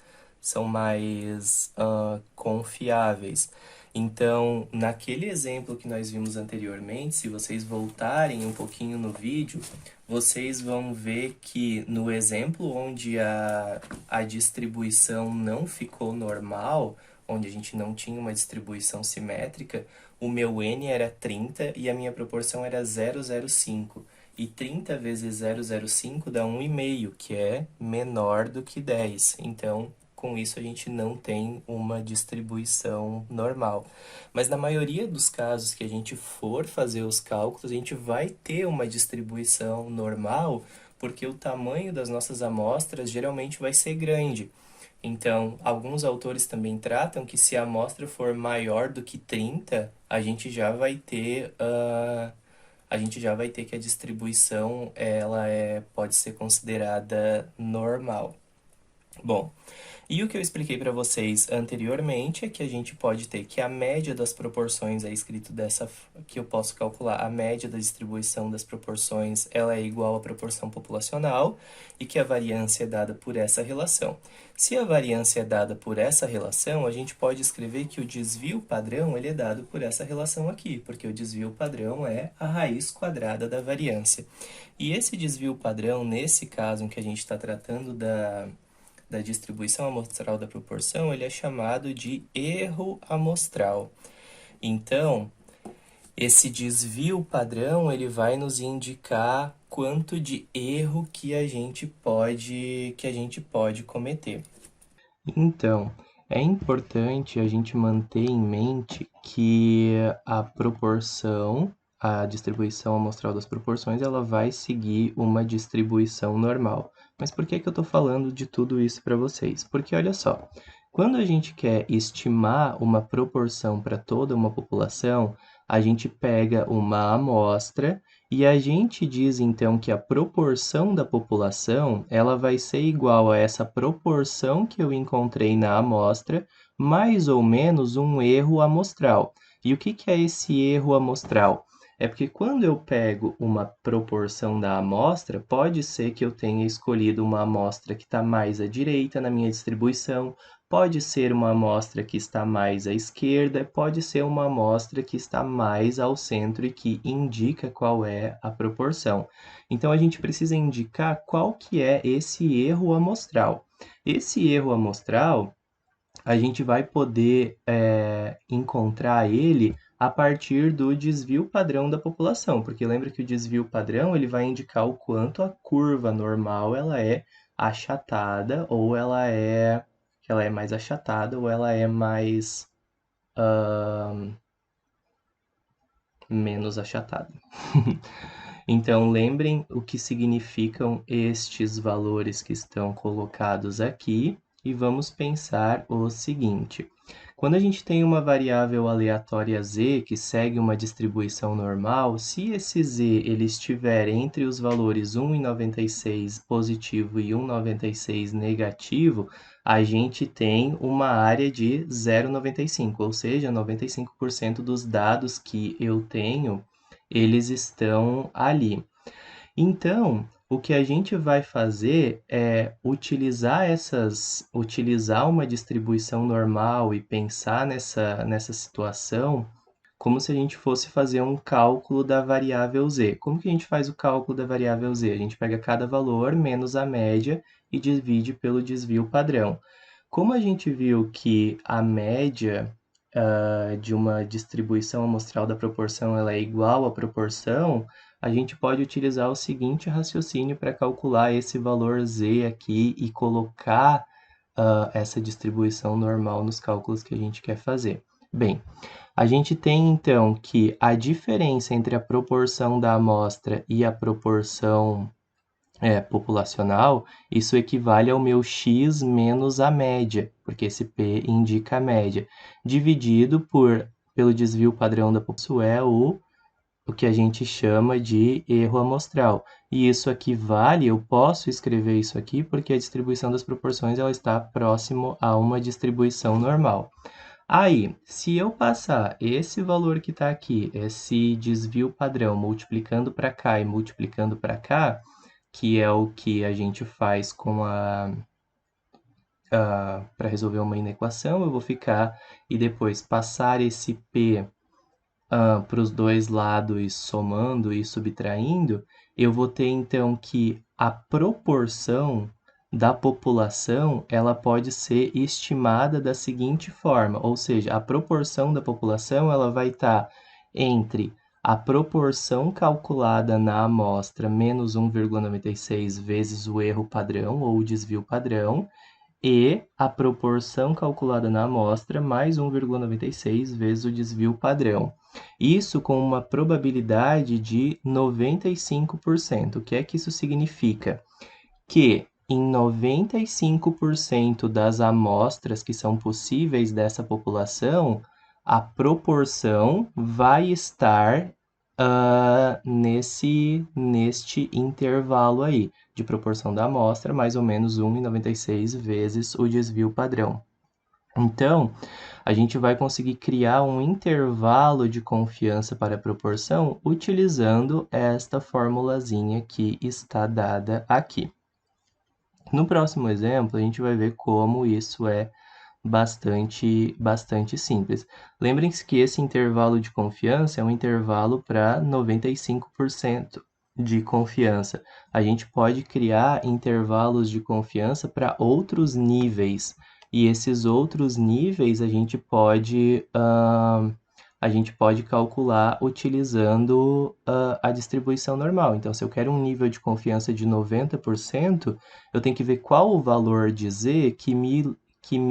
confiáveis. Então, naquele exemplo que nós vimos anteriormente, se vocês voltarem um pouquinho no vídeo, vocês vão ver que no exemplo onde a distribuição não ficou normal, onde a gente não tinha uma distribuição simétrica, o meu n era 30 e a minha proporção era 0,05. E 30 vezes 0,05 dá 1,5, que é menor do que 10. Então, com isso a gente não tem uma distribuição normal. Mas na maioria dos casos que a gente for fazer os cálculos, a gente vai ter uma distribuição normal, porque o tamanho das nossas amostras geralmente vai ser grande. Então, alguns autores também tratam que se a amostra for maior do que 30, a gente já vai ter que a distribuição pode ser considerada normal. Bom, e o que eu expliquei para vocês anteriormente é que a gente pode ter que a média das proporções é escrito que eu posso calcular a média da distribuição das proporções, ela é igual à proporção populacional e que a variância é dada por essa relação. Se a variância é dada por essa relação, a gente pode escrever que o desvio padrão ele é dado por essa relação aqui, porque o desvio padrão é a raiz quadrada da variância. E esse desvio padrão, nesse caso em que a gente está tratando da distribuição amostral da proporção, ele é chamado de erro amostral. Então, esse desvio padrão, ele vai nos indicar quanto de erro que a gente pode cometer. Então, é importante a gente manter em mente que a distribuição amostral das proporções, ela vai seguir uma distribuição normal. Mas por que eu estou falando de tudo isso para vocês? Porque olha só, quando a gente quer estimar uma proporção para toda uma população, a gente pega uma amostra e a gente diz então que a proporção da população, ela vai ser igual a essa proporção que eu encontrei na amostra, mais ou menos um erro amostral. E o que é esse erro amostral? É porque quando eu pego uma proporção da amostra, pode ser que eu tenha escolhido uma amostra que está mais à direita na minha distribuição, pode ser uma amostra que está mais à esquerda, pode ser uma amostra que está mais ao centro e que indica qual é a proporção. Então, a gente precisa indicar qual que é esse erro amostral. Esse erro amostral, a gente vai poder encontrar ele a partir do desvio padrão da população, porque lembra que o desvio padrão ele vai indicar o quanto a curva normal ela é achatada ou ela é mais achatada ou ela é mais menos achatada. Então, lembrem o que significam estes valores que estão colocados aqui e vamos pensar o seguinte. Quando a gente tem uma variável aleatória z que segue uma distribuição normal, se esse z ele estiver entre os valores 1,96 positivo e 1,96 negativo, a gente tem uma área de 0,95, ou seja, 95% dos dados que eu tenho eles estão ali. Então, o que a gente vai fazer é utilizar uma distribuição normal e pensar nessa situação como se a gente fosse fazer um cálculo da variável z. Como que a gente faz o cálculo da variável z? A gente pega cada valor menos a média e divide pelo desvio padrão. Como a gente viu que a média de uma distribuição amostral da proporção ela é igual à proporção, a gente pode utilizar o seguinte raciocínio para calcular esse valor z aqui e colocar essa distribuição normal nos cálculos que a gente quer fazer. Bem, a gente tem então que a diferença entre a proporção da amostra e a proporção populacional, isso equivale ao meu x menos a média, porque esse p indica a média, dividido pelo desvio padrão da população, é o que a gente chama de erro amostral. E isso aqui eu posso escrever isso aqui porque a distribuição das proporções ela está próximo a uma distribuição normal. Aí, se eu passar esse valor que está aqui, esse desvio padrão, multiplicando para cá e multiplicando para cá, que é o que a gente faz para resolver uma inequação, eu vou ficar e depois passar esse p para os dois lados somando e subtraindo, eu vou ter então que a proporção da população ela pode ser estimada da seguinte forma, ou seja, a proporção da população ela vai estar entre a proporção calculada na amostra menos 1,96 vezes o erro padrão ou o desvio padrão, e a proporção calculada na amostra mais 1,96 vezes o desvio padrão. Isso com uma probabilidade de 95%. O que é que isso significa? Que em 95% das amostras que são possíveis dessa população, a proporção vai estar neste intervalo aí, de proporção da amostra, mais ou menos 1,96 vezes o desvio padrão. Então, a gente vai conseguir criar um intervalo de confiança para a proporção utilizando esta formulazinha que está dada aqui. No próximo exemplo, a gente vai ver como isso é bastante simples. Lembrem-se que esse intervalo de confiança é um intervalo para 95% de confiança. A gente pode criar intervalos de confiança para outros níveis, e esses outros níveis a gente pode calcular utilizando a distribuição normal. Então, se eu quero um nível de confiança de 90%, eu tenho que ver qual o valor de Z que me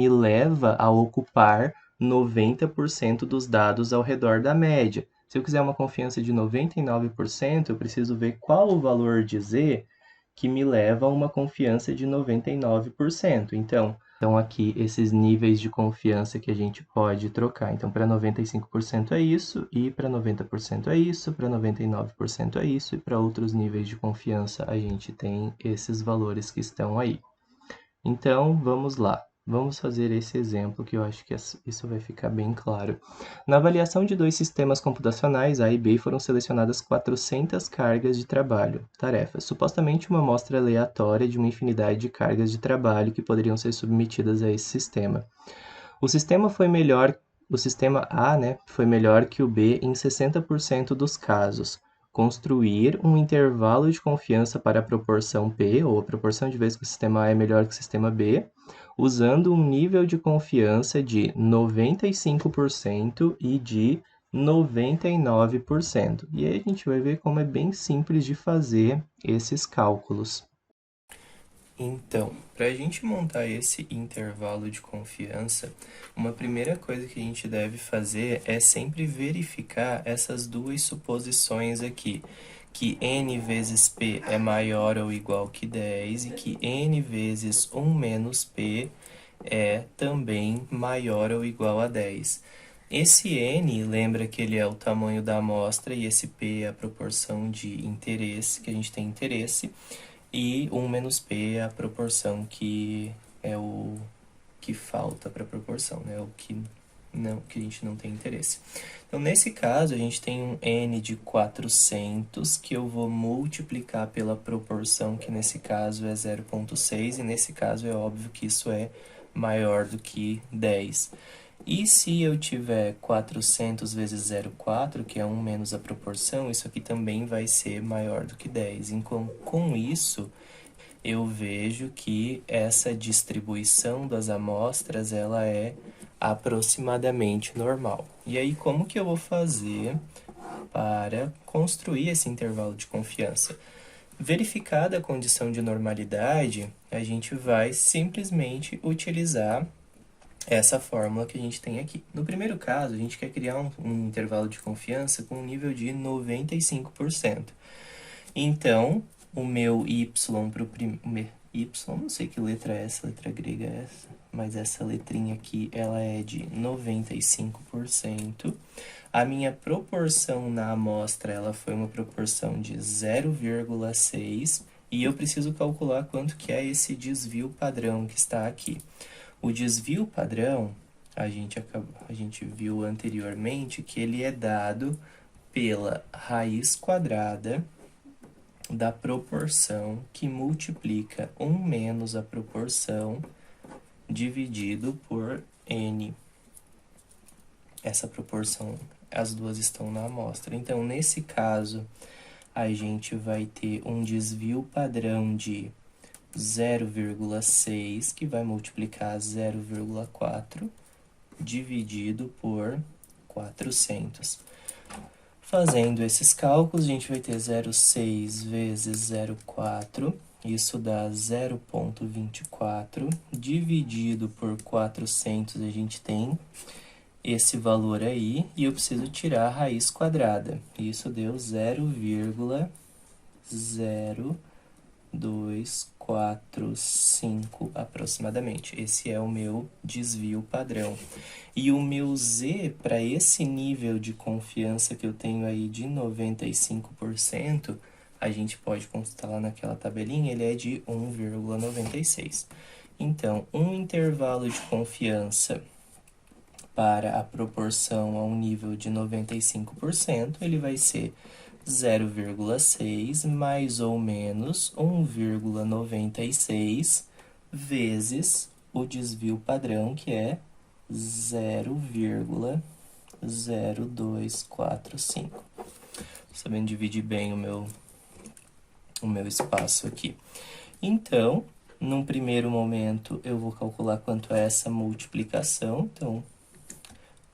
leva a ocupar 90% dos dados ao redor da média. Se eu quiser uma confiança de 99%, eu preciso ver qual o valor de Z que me leva a uma confiança de 99%. Então, aqui esses níveis de confiança que a gente pode trocar. Então, para 95% é isso, e para 90% é isso, para 99% é isso, e para outros níveis de confiança a gente tem esses valores que estão aí. Então, vamos lá. Vamos fazer esse exemplo que eu acho que isso vai ficar bem claro. Na avaliação de dois sistemas computacionais, A e B, foram selecionadas 400 cargas de trabalho, tarefas, supostamente uma amostra aleatória de uma infinidade de cargas de trabalho que poderiam ser submetidas a esse sistema. O sistema A, foi melhor que o B em 60% dos casos. Construir um intervalo de confiança para a proporção P, ou a proporção de vezes que o sistema A é melhor que o sistema B, usando um nível de confiança de 95% e de 99%. E aí a gente vai ver como é bem simples de fazer esses cálculos. Então, para a gente montar esse intervalo de confiança, uma primeira coisa que a gente deve fazer é sempre verificar essas duas suposições aqui, que n vezes p é maior ou igual que 10 e que n vezes 1 menos p é também maior ou igual a 10. Esse n, lembra que ele é o tamanho da amostra e esse p é a proporção de interesse, que a gente tem interesse, e 1 menos p é a proporção que é o que falta para a proporção, né? O que a gente não tem interesse. Então, nesse caso, a gente tem um n de 400, que eu vou multiplicar pela proporção, que nesse caso é 0,6, e nesse caso é óbvio que isso é maior do que 10. E se eu tiver 400 vezes 0,4, que é 1 menos a proporção, isso aqui também vai ser maior do que 10. Então, com isso, eu vejo que essa distribuição das amostras, ela é aproximadamente normal. E aí, como que eu vou fazer para construir esse intervalo de confiança? Verificada a condição de normalidade, a gente vai simplesmente utilizar essa fórmula que a gente tem aqui. No primeiro caso, a gente quer criar um intervalo de confiança com um nível de 95%. Então, o meu y para o y, não sei que letra é essa, letra grega é essa, mas essa letrinha aqui, ela é de 95%. A minha proporção na amostra, ela foi uma proporção de 0,6, e eu preciso calcular quanto que é esse desvio padrão que está aqui. O desvio padrão, a gente viu anteriormente que ele é dado pela raiz quadrada da proporção que multiplica 1 menos a proporção dividido por n. Essa proporção, as duas estão na amostra. Então, nesse caso, a gente vai ter um desvio padrão de 0,6, que vai multiplicar 0,4 dividido por 400. Fazendo esses cálculos, a gente vai ter 0,6 vezes 0,4, Isso dá 0,24, dividido por 400, a gente tem esse valor aí, e eu preciso tirar a raiz quadrada. Isso deu 0,0245 aproximadamente. Esse é o meu desvio padrão. E o meu Z, para esse nível de confiança que eu tenho aí de 95%, a gente pode consultar lá naquela tabelinha, ele é de 1,96. Então, um intervalo de confiança para a proporção a um nível de 95%, ele vai ser 0,6 mais ou menos 1,96 vezes o desvio padrão, que é 0,0245. Sabendo dividir bem o meu espaço aqui. Então, num primeiro momento, eu vou calcular quanto é essa multiplicação. Então,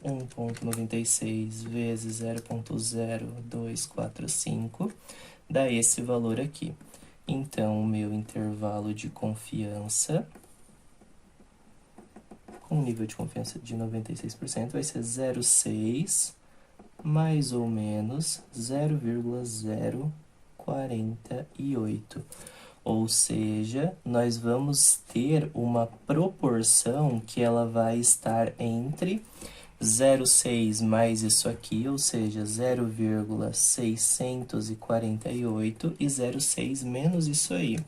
1,96 vezes 0,0245 dá esse valor aqui. Então, o meu intervalo de confiança, com nível de confiança de 96%, vai ser 0,6 mais ou menos 0,048. Ou seja, nós vamos ter uma proporção que ela vai estar entre 0,6 mais isso aqui, ou seja, 0,648, e 0,6 menos isso aí,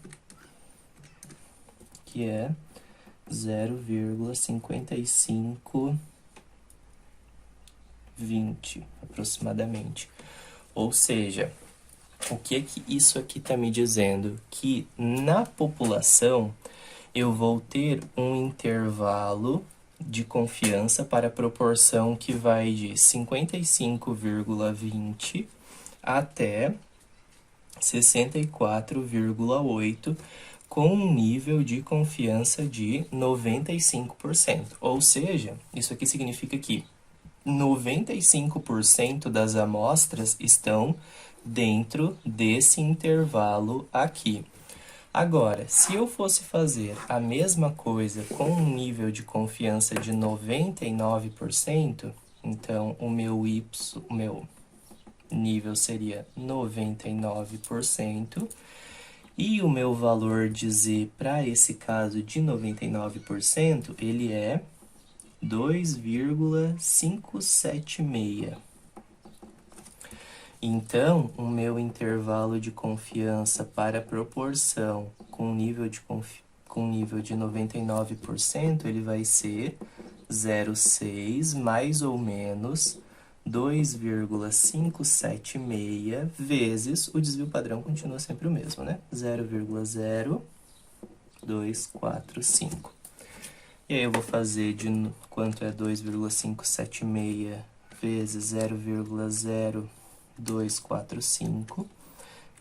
que é 0,5520 aproximadamente. Ou seja, o que isso aqui está me dizendo? Que na população eu vou ter um intervalo de confiança para a proporção que vai de 55,20 até 64,8, com um nível de confiança de 95%. Ou seja, isso aqui significa que 95% das amostras estão dentro desse intervalo aqui. Agora, se eu fosse fazer a mesma coisa com um nível de confiança de 99%, então o meu nível seria 99%, e o meu valor de Z para esse caso de 99%, ele é 2,576. Então, o meu intervalo de confiança para proporção com nível de 99%, ele vai ser 0,6 mais ou menos 2,576 vezes, o desvio padrão continua sempre o mesmo, né? 0,0245. E aí eu vou fazer de quanto é 2,576 vezes 0,0245.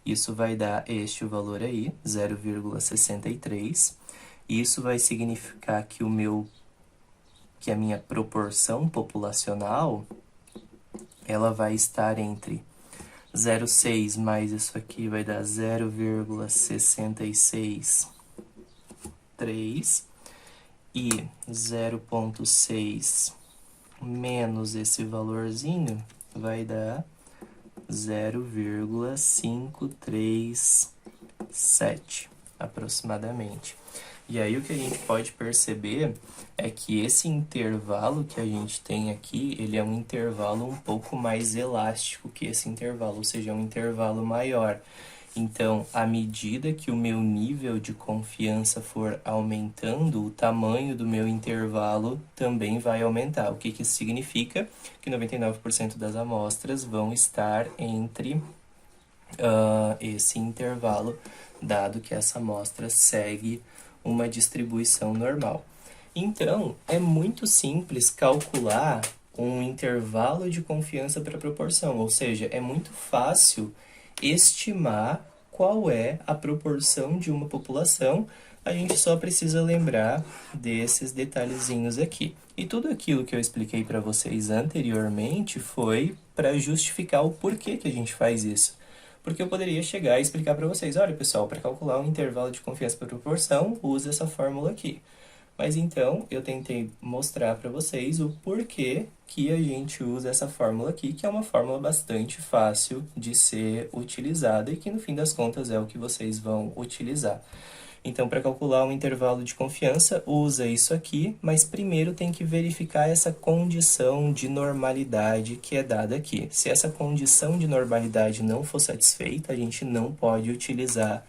Isso vai dar este valor aí, 0,63. Isso vai significar que a minha proporção populacional, ela vai estar entre 0,6 mais isso aqui vai dar 0,663 e 0,6 menos esse valorzinho vai dar 0,537 aproximadamente. E aí o que a gente pode perceber é que esse intervalo que a gente tem aqui, ele é um intervalo um pouco mais elástico que esse intervalo, ou seja, é um intervalo maior. Então, à medida que o meu nível de confiança for aumentando, o tamanho do meu intervalo também vai aumentar. O que isso significa? Que 99% das amostras vão estar entre esse intervalo, dado que essa amostra segue uma distribuição normal. Então, é muito simples calcular um intervalo de confiança para proporção, ou seja, é muito fácil estimar qual é a proporção de uma população. A gente só precisa lembrar desses detalhezinhos aqui. E tudo aquilo que eu expliquei para vocês anteriormente foi para justificar o porquê que a gente faz isso. Porque eu poderia chegar e explicar para vocês, olha pessoal, para calcular um intervalo de confiança por proporção, use essa fórmula aqui. Mas então eu tentei mostrar para vocês o porquê que a gente usa essa fórmula aqui, que é uma fórmula bastante fácil de ser utilizada e que no fim das contas é o que vocês vão utilizar. Então, para calcular um intervalo de confiança, usa isso aqui, mas primeiro tem que verificar essa condição de normalidade que é dada aqui. Se essa condição de normalidade não for satisfeita, a gente não pode utilizar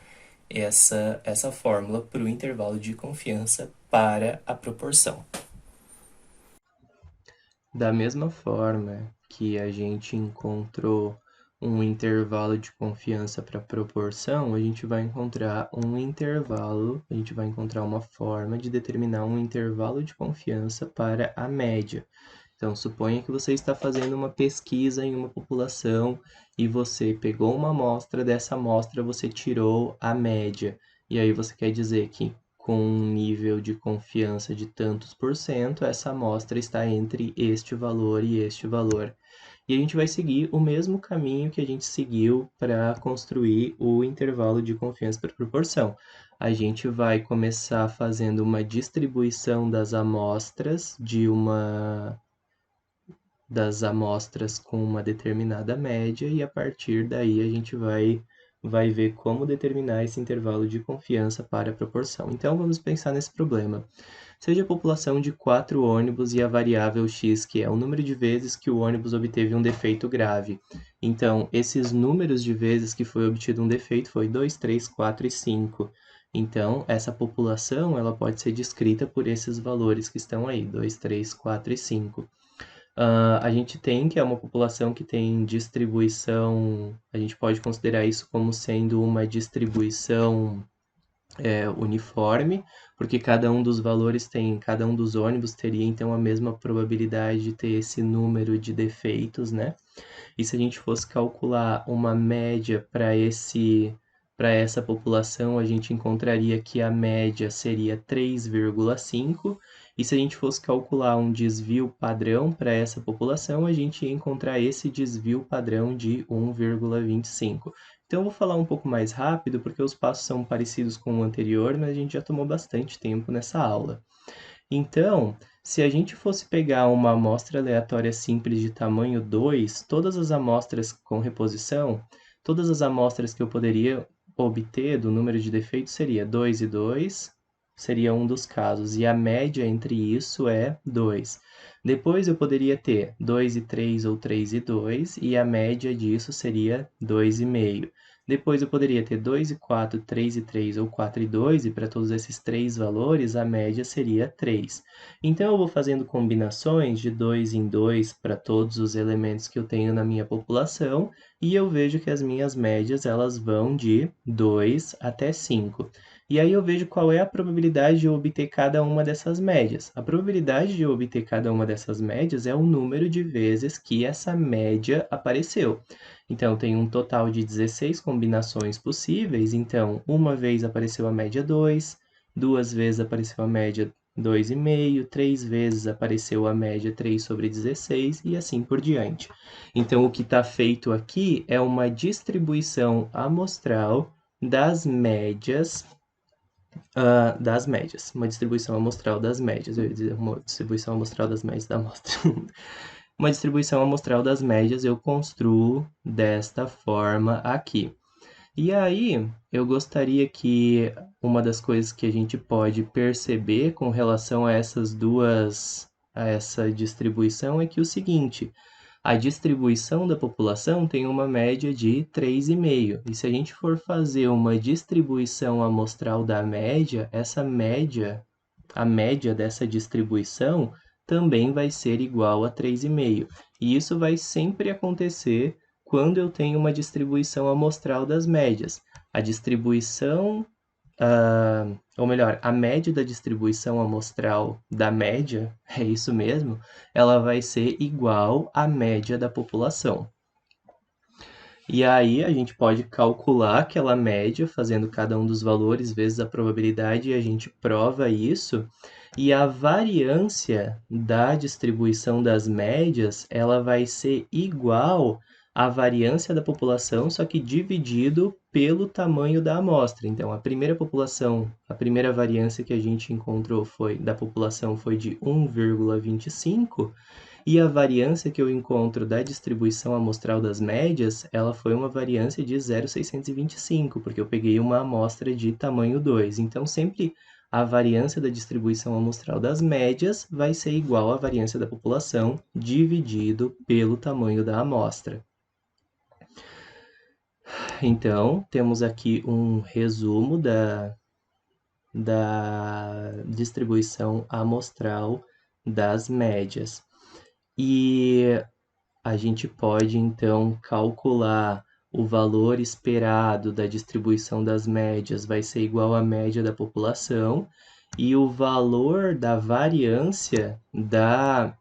essa fórmula para o intervalo de confiança para a proporção. Da mesma forma que a gente encontrou um intervalo de confiança para proporção, a gente vai encontrar uma forma de determinar um intervalo de confiança para a média. Então, suponha que você está fazendo uma pesquisa em uma população e você pegou uma amostra, dessa amostra você tirou a média. E aí você quer dizer que com um nível de confiança de tantos por cento, essa amostra está entre este valor e este valor. E a gente vai seguir o mesmo caminho que a gente seguiu para construir o intervalo de confiança por proporção. A gente vai começar fazendo uma distribuição das amostras com uma determinada média e a partir daí a gente vai ver como determinar esse intervalo de confiança para a proporção. Então, vamos pensar nesse problema. Seja a população de 4 ônibus e a variável x, que é o número de vezes que o ônibus obteve um defeito grave. Então, esses números de vezes que foi obtido um defeito foi 2, 3, 4 e 5. Então, essa população ela pode ser descrita por esses valores que estão aí, 2, 3, 4 e 5. A gente tem que é uma população que tem distribuição, a gente pode considerar isso como sendo uma distribuição uniforme, porque cada um dos ônibus teria então a mesma probabilidade de ter esse número de defeitos, né? E se a gente fosse calcular uma média para essa população, a gente encontraria que a média seria 3,5, e se a gente fosse calcular um desvio padrão para essa população, a gente ia encontrar esse desvio padrão de 1,25. Então, eu vou falar um pouco mais rápido, porque os passos são parecidos com o anterior, mas a gente já tomou bastante tempo nessa aula. Então, se a gente fosse pegar uma amostra aleatória simples de tamanho 2, todas as amostras com reposição, todas as amostras que eu poderia obter do número de defeitos seria 2 e 2, seria um dos casos, e a média entre isso é 2. Depois eu poderia ter 2 e 3 ou 3 e 2, e a média disso seria 2,5. Depois eu poderia ter 2 e 4, 3 e 3 ou 4 e 2, e para todos esses três valores a média seria 3. Então eu vou fazendo combinações de 2 em 2 para todos os elementos que eu tenho na minha população, e eu vejo que as minhas médias elas vão de 2 até 5. E aí eu vejo qual é a probabilidade de eu obter cada uma dessas médias. A probabilidade de eu obter cada uma dessas médias é o número de vezes que essa média apareceu. Então, tem um total de 16 combinações possíveis. Então, uma vez apareceu a média 2, duas vezes apareceu a média 2,5, três vezes apareceu a média 3 sobre 16 e assim por diante. Então, o que está feito aqui é uma distribuição amostral das médias, uma distribuição amostral das médias, eu ia dizer uma distribuição amostral das médias da amostra. Uma distribuição amostral das médias eu construo desta forma aqui. E aí, eu gostaria que uma das coisas que a gente pode perceber com relação a essa distribuição é que o seguinte, a distribuição da população tem uma média de 3,5. E se a gente for fazer uma distribuição amostral da média, a média dessa distribuição também vai ser igual a 3,5. E isso vai sempre acontecer quando eu tenho uma distribuição amostral das médias. A distribuição, ou melhor, a média da distribuição amostral da média, é isso mesmo, ela vai ser igual à média da população. E aí a gente pode calcular aquela média, fazendo cada um dos valores vezes a probabilidade, e a gente prova isso. E a variância da distribuição das médias, ela vai ser igual a variância da população, só que dividido pelo tamanho da amostra. Então, a primeira variância que a gente encontrou da população foi de 1,25, e a variância que eu encontro da distribuição amostral das médias, ela foi uma variância de 0,625, porque eu peguei uma amostra de tamanho 2. Então, sempre a variância da distribuição amostral das médias vai ser igual à variância da população dividido pelo tamanho da amostra. Então, temos aqui um resumo da distribuição amostral das médias. E a gente pode, então, calcular o valor esperado da distribuição das médias vai ser igual à média da população, e o valor da variância da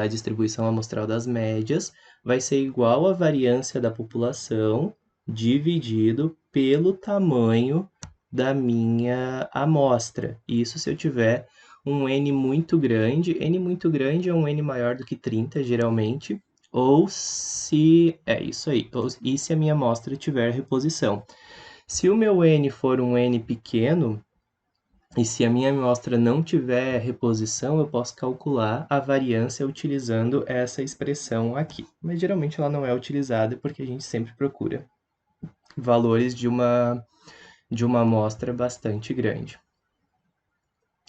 distribuição amostral das médias vai ser igual à variância da população dividido pelo tamanho da minha amostra. Isso se eu tiver um N muito grande. N muito grande é um N maior do que 30, geralmente. Ou se... É isso aí. E se a minha amostra tiver reposição. Se o meu N for um N pequeno, e se a minha amostra não tiver reposição, eu posso calcular a variância utilizando essa expressão aqui. Mas geralmente ela não é utilizada porque a gente sempre procura valores de uma amostra bastante grande.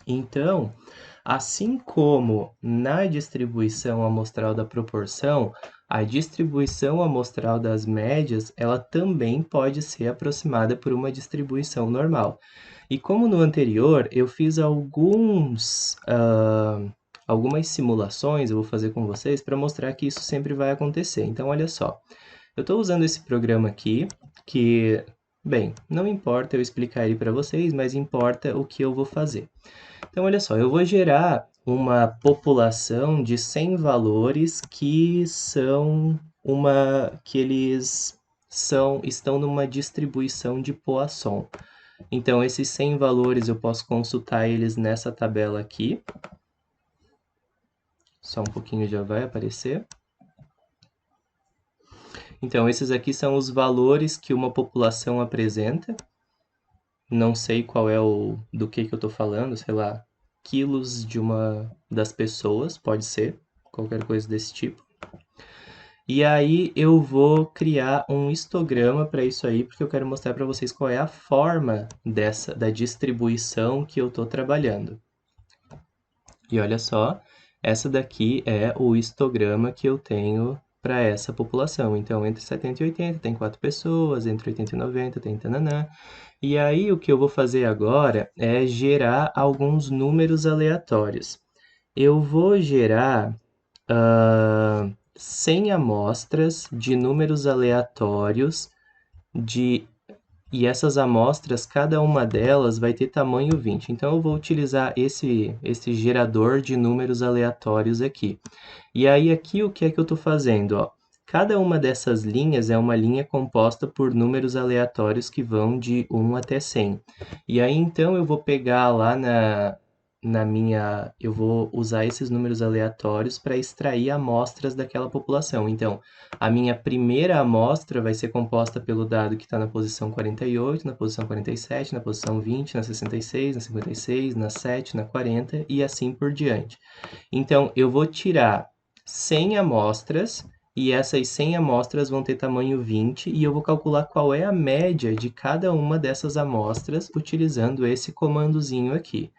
Então, assim como na distribuição amostral da proporção, a distribuição amostral das médias, ela também pode ser aproximada por uma distribuição normal. E como no anterior, eu fiz algumas simulações, eu vou fazer com vocês, para mostrar que isso sempre vai acontecer. Então, olha só, eu estou usando esse programa aqui, que, bem, não importa eu explicar ele para vocês, mas importa o que eu vou fazer. Então, olha só, eu vou gerar uma população de 100 valores que estão numa distribuição de Poisson. Então, esses 100 valores eu posso consultar eles nessa tabela aqui. Só um pouquinho já vai aparecer. Então, esses aqui são os valores que uma população apresenta. Não sei qual é do que eu estou falando, sei lá, quilos das pessoas, pode ser, qualquer coisa desse tipo. E aí eu vou criar um histograma para isso aí, porque eu quero mostrar para vocês qual é a forma da distribuição que eu estou trabalhando. E olha só, essa daqui é o histograma que eu tenho para essa população. Então, entre 70 e 80 tem 4 pessoas, entre 80 e 90 tem tananã. E aí, o que eu vou fazer agora é gerar alguns números aleatórios. Eu vou gerar 100 amostras de números aleatórios e essas amostras, cada uma delas vai ter tamanho 20. Então, eu vou utilizar esse gerador de números aleatórios aqui. E aí, aqui, o que é que eu estou fazendo? Ó? Cada uma dessas linhas é uma linha composta por números aleatórios que vão de 1 até 100. E aí, então, eu vou pegar lá eu vou usar esses números aleatórios para extrair amostras daquela população. Então, a minha primeira amostra vai ser composta pelo dado que está na posição 48, na posição 47, na posição 20, na 66, na 56, na 7, na 40 e assim por diante. Então, eu vou tirar 100 amostras e essas 100 amostras vão ter tamanho 20 e eu vou calcular qual é a média de cada uma dessas amostras utilizando esse comandozinho aqui.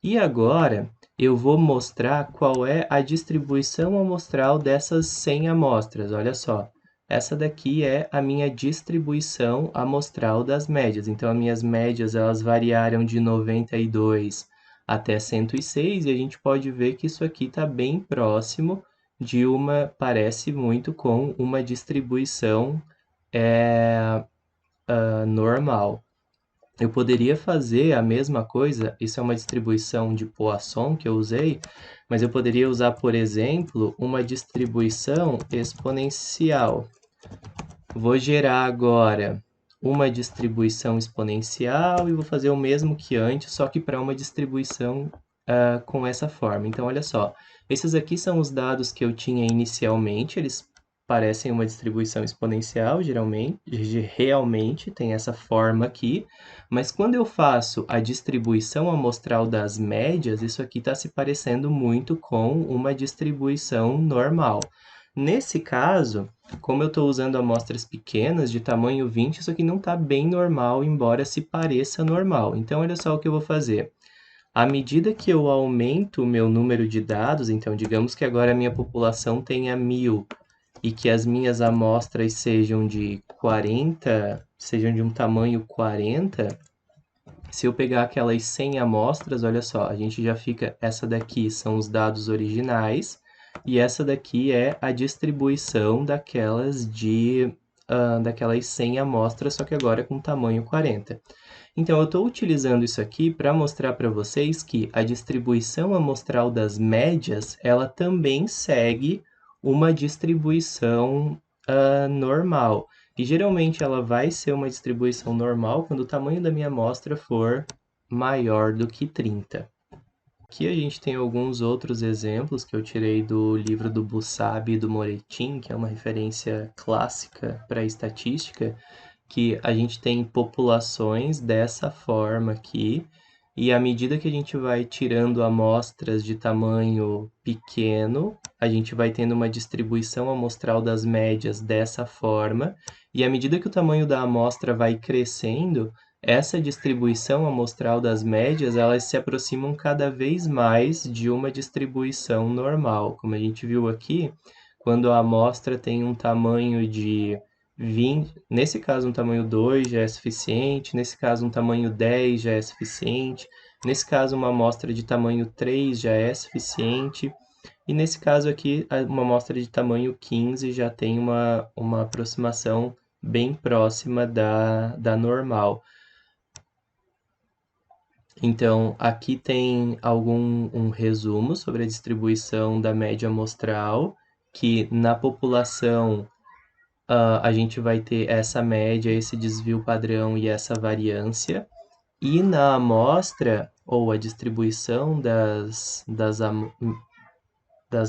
E agora, eu vou mostrar qual é a distribuição amostral dessas 100 amostras. Olha só, essa daqui é a minha distribuição amostral das médias. Então, as minhas médias elas variaram de 92 até 106 e a gente pode ver que isso aqui está bem próximo parece muito com uma distribuição normal. Eu poderia fazer a mesma coisa, isso é uma distribuição de Poisson que eu usei, mas eu poderia usar, por exemplo, uma distribuição exponencial. Vou gerar agora uma distribuição exponencial e vou fazer o mesmo que antes, só que para uma distribuição com essa forma. Então, olha só, esses aqui são os dados que eu tinha inicialmente, eles parecem uma distribuição exponencial, geralmente, realmente tem essa forma aqui, mas quando eu faço a distribuição amostral das médias, isso aqui está se parecendo muito com uma distribuição normal. Nesse caso, como eu estou usando amostras pequenas, de tamanho 20, isso aqui não está bem normal, embora se pareça normal. Então, olha só o que eu vou fazer. À medida que eu aumento o meu número de dados, então, digamos que agora a minha população tenha 1000 e que as minhas amostras sejam de 40, sejam de um tamanho 40, se eu pegar aquelas 100 amostras, olha só, a gente já fica, essa daqui são os dados originais, e essa daqui é a distribuição daquelas 100 amostras, só que agora com tamanho 40. Então, eu estou utilizando isso aqui para mostrar para vocês que a distribuição amostral das médias, ela também segue uma distribuição normal. E geralmente ela vai ser uma distribuição normal quando o tamanho da minha amostra for maior do que 30. Aqui a gente tem alguns outros exemplos que eu tirei do livro do Bussabi e do Moretin, que é uma referência clássica para estatística, que a gente tem populações dessa forma aqui, e à medida que a gente vai tirando amostras de tamanho pequeno, a gente vai tendo uma distribuição amostral das médias dessa forma, e à medida que o tamanho da amostra vai crescendo, essa distribuição amostral das médias, elas se aproximam cada vez mais de uma distribuição normal. Como a gente viu aqui, quando a amostra tem um tamanho de 20, nesse caso um tamanho 2 já é suficiente, nesse caso um tamanho 10 já é suficiente, nesse caso uma amostra de tamanho 3 já é suficiente, e nesse caso aqui uma amostra de tamanho 15 já tem uma aproximação bem próxima da normal. Então, aqui tem um resumo sobre a distribuição da média amostral, que na população a gente vai ter essa média, esse desvio padrão e essa variância. E na amostra, ou a distribuição das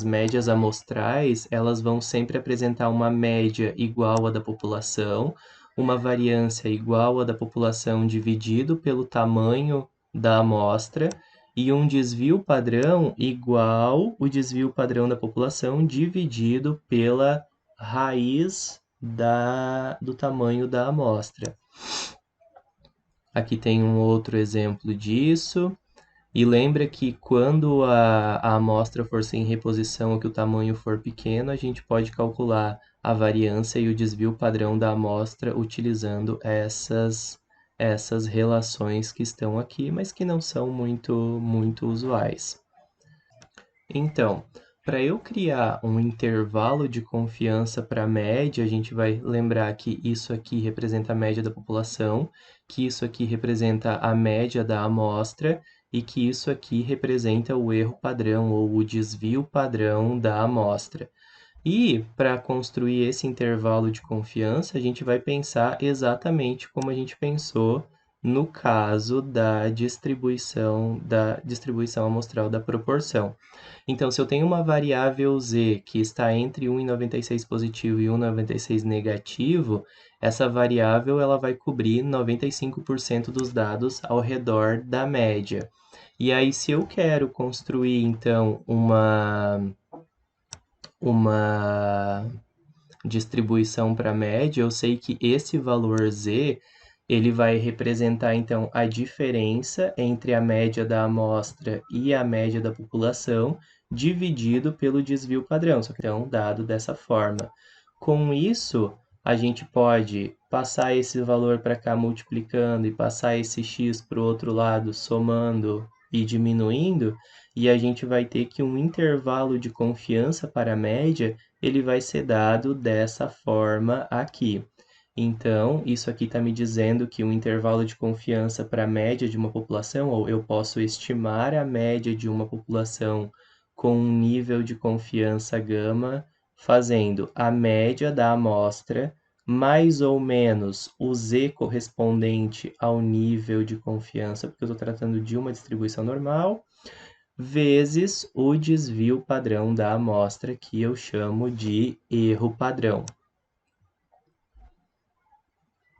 médias amostrais, elas vão sempre apresentar uma média igual à da população, uma variância igual à da população dividido pelo tamanho da amostra e um desvio padrão igual o desvio padrão da população dividido pela raiz do tamanho da amostra. Aqui tem um outro exemplo disso. E lembra que quando a amostra for sem reposição ou que o tamanho for pequeno, a gente pode calcular a variância e o desvio padrão da amostra utilizando essas relações que estão aqui, mas que não são muito usuais. Então, para eu criar um intervalo de confiança para a média, a gente vai lembrar que isso aqui representa a média da população, que isso aqui representa a média da amostra e que isso aqui representa o erro padrão ou o desvio padrão da amostra. E para construir esse intervalo de confiança, a gente vai pensar exatamente como a gente pensou no caso da distribuição amostral da proporção. Então, se eu tenho uma variável z que está entre 1,96 positivo e 1,96 negativo, essa variável ela vai cobrir 95% dos dados ao redor da média. E aí, se eu quero construir, então, uma distribuição para a média, eu sei que esse valor z ele vai representar, então, a diferença entre a média da amostra e a média da população, dividido pelo desvio padrão, só que então dado dessa forma. Com isso, a gente pode passar esse valor para cá multiplicando e passar esse x para o outro lado somando e diminuindo, e a gente vai ter que um intervalo de confiança para a média, ele vai ser dado dessa forma aqui. Então, isso aqui está me dizendo que o intervalo de confiança para a média de uma população, ou eu posso estimar a média de uma população com um nível de confiança gama, fazendo a média da amostra mais ou menos o z correspondente ao nível de confiança, porque eu estou tratando de uma distribuição normal, vezes o desvio padrão da amostra, que eu chamo de erro padrão.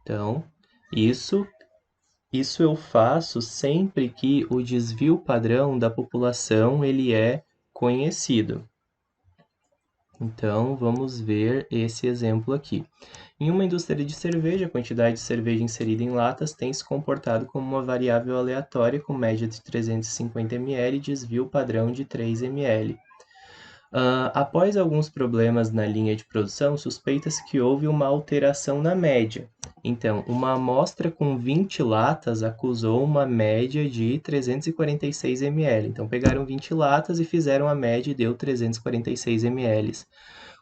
Então, isso eu faço sempre que o desvio padrão da população ele é conhecido. Então, vamos ver esse exemplo aqui. Em uma indústria de cerveja, a quantidade de cerveja inserida em latas tem se comportado como uma variável aleatória com média de 350 ml e desvio padrão de 3 ml. Após alguns problemas na linha de produção, suspeita-se que houve uma alteração na média. Então, uma amostra com 20 latas acusou uma média de 346 ml. Então, pegaram 20 latas e fizeram a média e deu 346 ml.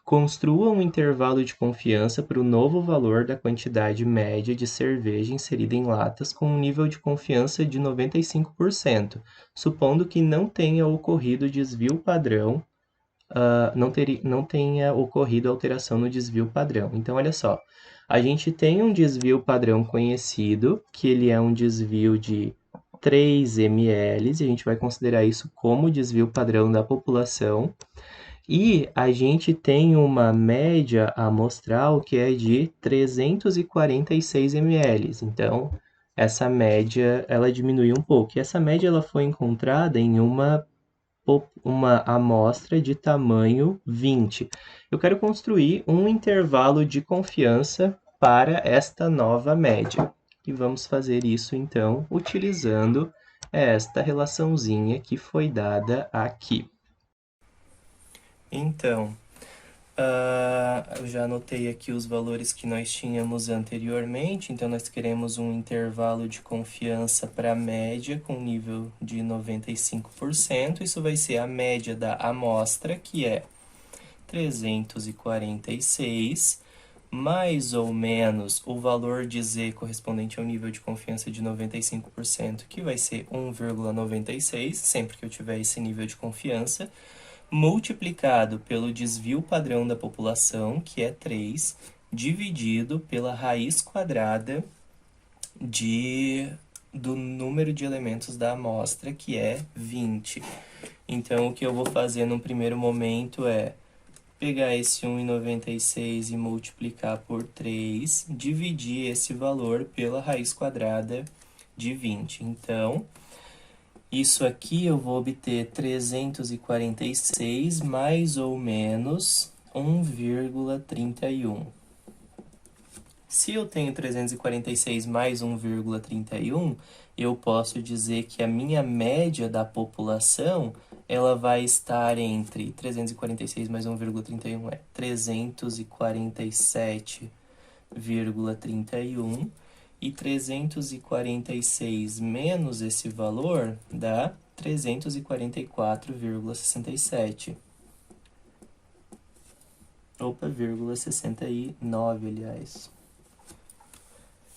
Construa um intervalo de confiança para o novo valor da quantidade média de cerveja inserida em latas com um nível de confiança de 95%, supondo que não tenha ocorrido desvio padrão, não tenha ocorrido alteração no desvio padrão. Então, olha só, a gente tem um desvio padrão conhecido, que ele é um desvio de 3 ml, e a gente vai considerar isso como desvio padrão da população. E a gente tem uma média amostral que é de 346 ml. Então, essa média, ela diminui um pouco. E essa média ela foi encontrada em uma amostra de tamanho 20. Eu quero construir um intervalo de confiança para esta nova média. E vamos fazer isso, então, utilizando esta relaçãozinha que foi dada aqui. Então, eu já anotei aqui os valores que nós tínhamos anteriormente, então nós queremos um intervalo de confiança para a média com nível de 95%. Isso vai ser a média da amostra, que é 346, mais ou menos o valor de Z correspondente ao nível de confiança de 95%, que vai ser 1,96, sempre que eu tiver esse nível de confiança, multiplicado pelo desvio padrão da população, que é 3, dividido pela raiz quadrada do número de elementos da amostra, que é 20. Então, o que eu vou fazer no primeiro momento é pegar esse 1,96 e multiplicar por 3, dividir esse valor pela raiz quadrada de 20. Então, isso aqui eu vou obter 346 mais ou menos 1,31. Se eu tenho 346 mais 1,31, eu posso dizer que a minha média da população ela vai estar entre 346 mais 1,31 é 347,31 e 346 menos esse valor dá 344,67. Opa, 69, aliás.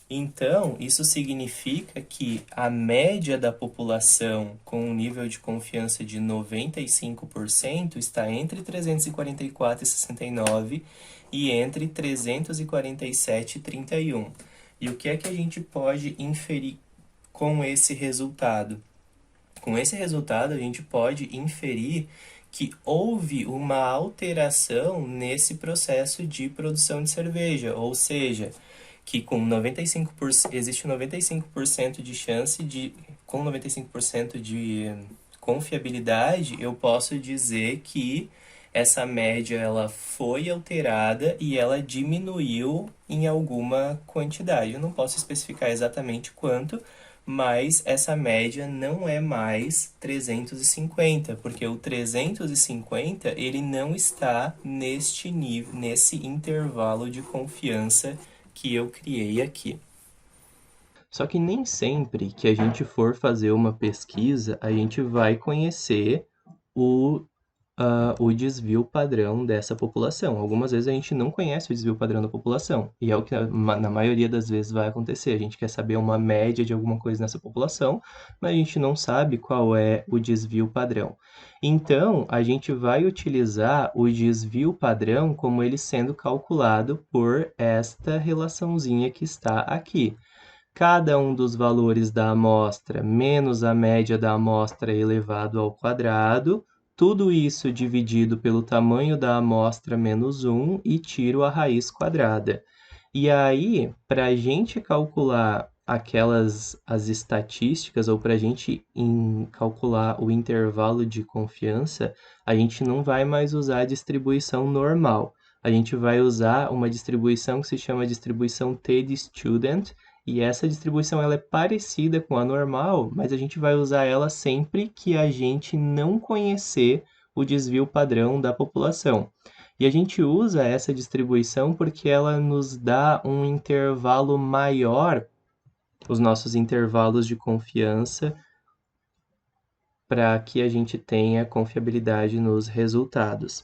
Então, isso significa que a média da população com um nível de confiança de 95% está entre 344 e 69 e entre 347 e 31. E o que é que a gente pode inferir com esse resultado? Com esse resultado, a gente pode inferir que houve uma alteração nesse processo de produção de cerveja, ou seja, que com 95%, existe 95% de chance de, com 95% de confiabilidade, eu posso dizer que essa média ela foi alterada e ela diminuiu em alguma quantidade. Eu não posso especificar exatamente quanto, mas essa média não é mais 350, porque o 350 ele não está neste nível, nesse intervalo de confiança que eu criei aqui. Só que nem sempre que a gente for fazer uma pesquisa, a gente vai conhecer o desvio padrão dessa população. Algumas vezes a gente não conhece o desvio padrão da população, e é o que na maioria das vezes vai acontecer. A gente quer saber uma média de alguma coisa nessa população, mas a gente não sabe qual é o desvio padrão. Então, a gente vai utilizar o desvio padrão como ele sendo calculado por esta relaçãozinha que está aqui. cada um dos valores da amostra menos a média da amostra elevado ao quadrado, tudo isso dividido pelo tamanho da amostra menos 1 e tiro a raiz quadrada. E aí, para a gente calcular as estatísticas, ou para a gente calcular o intervalo de confiança, a gente não vai mais usar a distribuição normal. A gente vai usar uma distribuição que se chama distribuição T de student, e essa distribuição ela é parecida com a normal, mas a gente vai usar ela sempre que a gente não conhecer o desvio padrão da população. E a gente usa essa distribuição porque ela nos dá um intervalo maior, os nossos intervalos de confiança, para que a gente tenha confiabilidade nos resultados.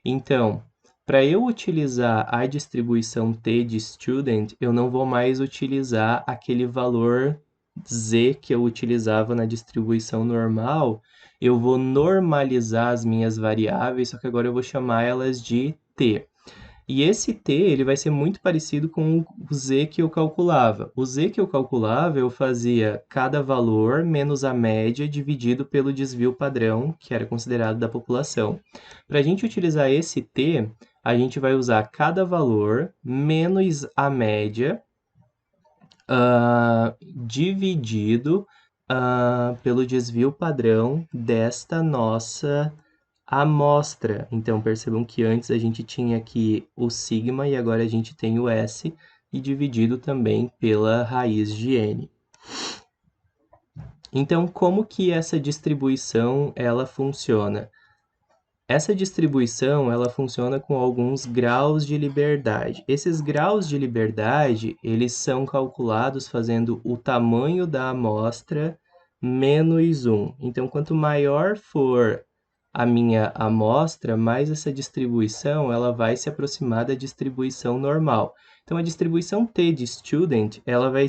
Então, para eu utilizar a distribuição T de student, eu não vou mais utilizar aquele valor Z que eu utilizava na distribuição normal, eu vou normalizar as minhas variáveis, só que agora eu vou chamar elas de T. E esse T ele vai ser muito parecido com o Z que eu calculava. O Z que eu calculava, eu fazia cada valor menos a média dividido pelo desvio padrão, que era considerado da população. Para a gente utilizar esse T, a gente vai usar cada valor menos a média dividido pelo desvio padrão desta nossa amostra. Então, percebam que antes a gente tinha aqui o sigma e agora a gente tem o S, e dividido também pela raiz de n. Então, como que essa distribuição ela funciona? Essa distribuição ela funciona com alguns graus de liberdade. Esses graus de liberdade, eles são calculados fazendo o tamanho da amostra menos 1. Então, quanto maior for a minha amostra, mais essa distribuição ela vai se aproximar da distribuição normal. Então, a distribuição T de student ela vai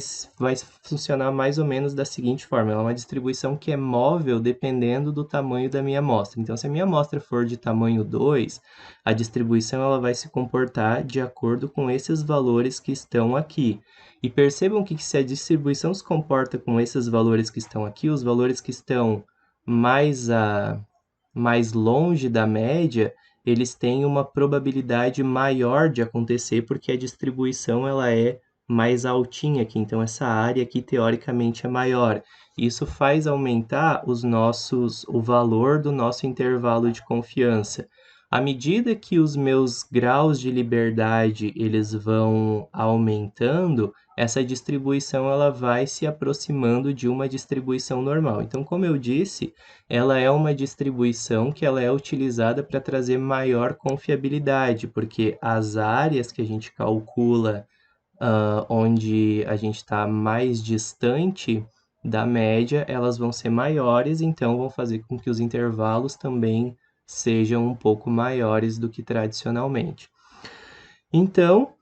funcionar mais ou menos da seguinte forma. Ela é uma distribuição que é móvel dependendo do tamanho da minha amostra. Então, se a minha amostra for de tamanho 2, a distribuição ela vai se comportar de acordo com esses valores que estão aqui. E percebam que se a distribuição se comporta com esses valores que estão aqui, os valores que estão mais longe da média, eles têm uma probabilidade maior de acontecer porque a distribuição ela é mais altinha aqui, então essa área aqui teoricamente é maior. Isso faz aumentar o valor do nosso intervalo de confiança. À medida que os meus graus de liberdade eles vão aumentando, essa distribuição ela vai se aproximando de uma distribuição normal. Então, como eu disse, ela é uma distribuição que ela é utilizada para trazer maior confiabilidade, porque as áreas que a gente calcula onde a gente está mais distante da média, elas vão ser maiores, então vão fazer com que os intervalos também sejam um pouco maiores do que tradicionalmente. Então,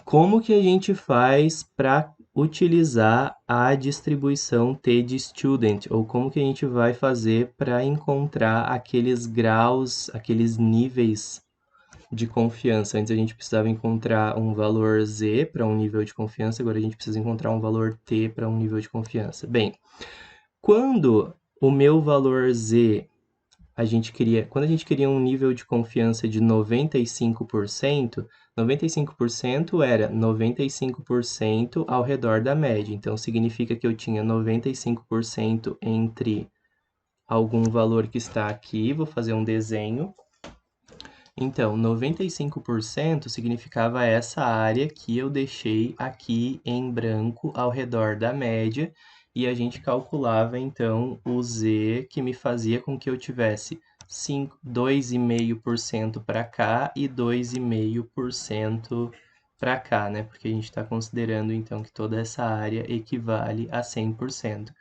como que a gente faz para utilizar a distribuição T de student, ou como que a gente vai fazer para encontrar aqueles graus, aqueles níveis de confiança? Antes a gente precisava encontrar um valor Z para um nível de confiança, agora a gente precisa encontrar um valor T para um nível de confiança. Bem, quando o meu valor Z quando a gente queria um nível de confiança de 95%, 95% era 95% ao redor da média. Então, significa que eu tinha 95% entre algum valor que está aqui. Vou fazer um desenho. Então, 95% significava essa área que eu deixei aqui em branco ao redor da média, e a gente calculava então o Z, que me fazia com que eu tivesse 2,5% para cá e 2,5% para cá, né? Porque a gente está considerando então que toda essa área equivale a 100%.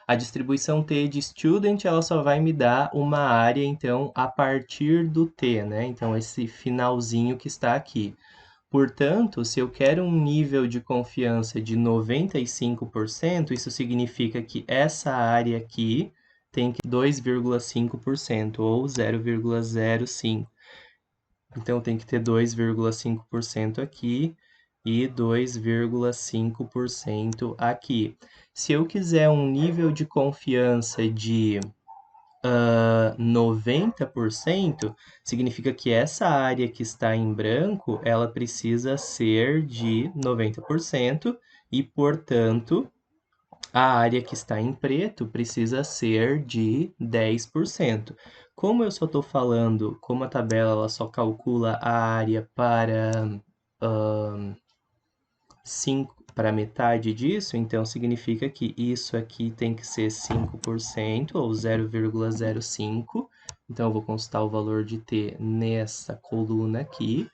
A distribuição T de student, ela só vai me dar uma área, então, a partir do T, né? Então, esse finalzinho que está aqui. Portanto, se eu quero um nível de confiança de 95%, isso significa que essa área aqui tem que 2,5% ou 0,05. Então, tem que ter 2,5% aqui e 2,5% aqui. Se eu quiser um nível de confiança de 90%, significa que essa área que está em branco, ela precisa ser de 90% e, portanto, a área que está em preto precisa ser de 10%. Como eu só estou falando, como a tabela ela só calcula a área para 5 para metade disso, então significa que isso aqui tem que ser 5% ou 0,05. Então eu vou consultar o valor de t nessa coluna aqui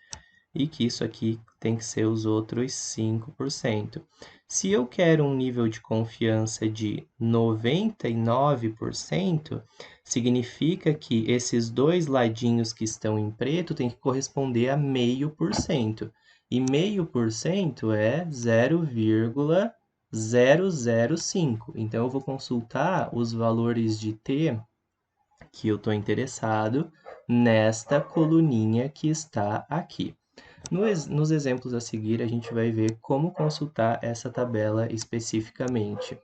e que isso aqui tem que ser os outros 5%. Se eu quero um nível de confiança de 99%, significa que esses dois ladinhos que estão em preto têm que corresponder a 0,5%. E 0,5% é 0,005. Então, eu vou consultar os valores de t que eu estou interessado nesta coluninha que está aqui. Nos exemplos a seguir, a gente vai ver como consultar essa tabela especificamente.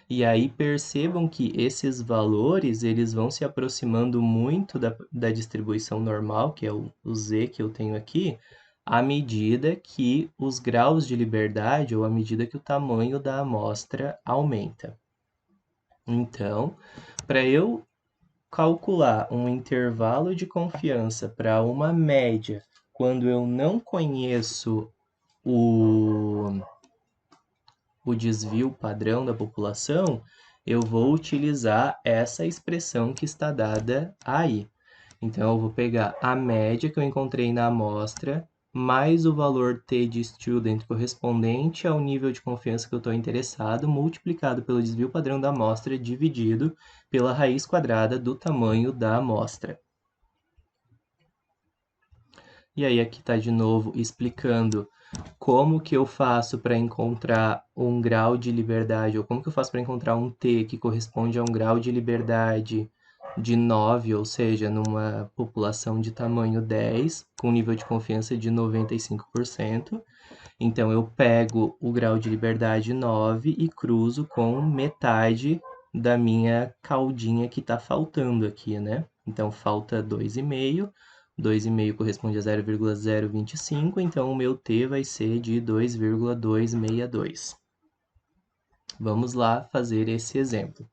E aí percebam que esses valores eles vão se aproximando muito da distribuição normal, que é o Z que eu tenho aqui, à medida que os graus de liberdade ou à medida que o tamanho da amostra aumenta. Então, para eu calcular um intervalo de confiança para uma média quando eu não conheço o desvio padrão da população, eu vou utilizar essa expressão que está dada aí. Então, eu vou pegar a média que eu encontrei na amostra, mais o valor t de student correspondente ao nível de confiança que eu estou interessado, multiplicado pelo desvio padrão da amostra, dividido pela raiz quadrada do tamanho da amostra. E aí aqui está de novo explicando como que eu faço para encontrar um grau de liberdade, ou como que eu faço para encontrar um t que corresponde a um grau de liberdade de 9, ou seja, numa população de tamanho 10, com nível de confiança de 95%. Então, eu pego o grau de liberdade 9 e cruzo com metade da minha caldinha que está faltando aqui, né? Então, falta 2,5. 2,5 corresponde a 0,025, então o meu t vai ser de 2,262. Vamos lá fazer esse exemplo.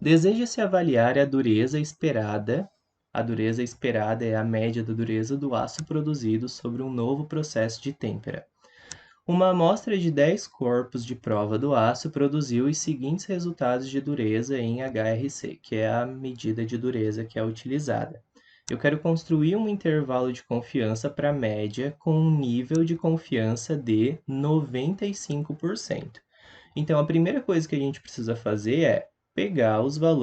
Deseja-se avaliar a dureza esperada. A dureza esperada é a média da dureza do aço produzido sobre um novo processo de têmpera. Uma amostra de 10 corpos de prova do aço produziu os seguintes resultados de dureza em HRC, que é a medida de dureza que é utilizada. Eu quero construir um intervalo de confiança para a média com um nível de confiança de 95%. Então, a primeira coisa que a gente precisa fazer é pegar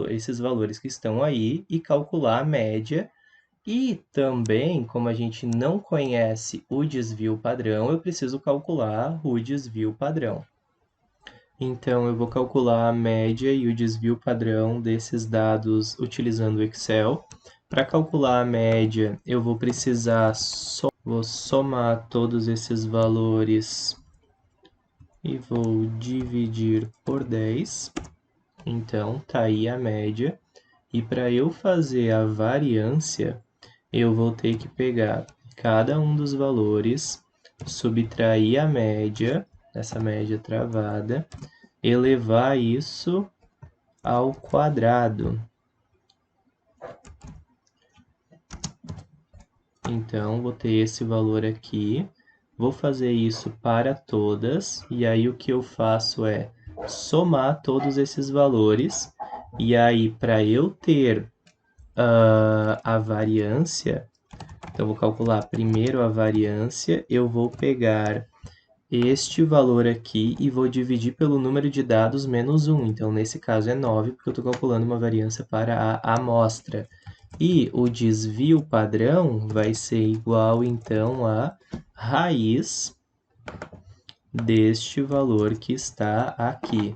esses valores que estão aí e calcular a média. E também, como a gente não conhece o desvio padrão, eu preciso calcular o desvio padrão. Então, eu vou calcular a média e o desvio padrão desses dados utilizando o Excel. Para calcular a média, eu vou precisar vou somar todos esses valores e vou dividir por 10. Então, tá aí a média. E para eu fazer a variância, eu vou ter que pegar cada um dos valores, subtrair a média, essa média travada, elevar isso ao quadrado. Então, vou ter esse valor aqui, vou fazer isso para todas, e aí o que eu faço é somar todos esses valores, e aí para eu ter a variância, então vou calcular primeiro a variância, eu vou pegar este valor aqui e vou dividir pelo número de dados menos 1. Então, nesse caso é 9, porque eu estou calculando uma variância para a amostra. E o desvio padrão vai ser igual, então, a raiz deste valor que está aqui.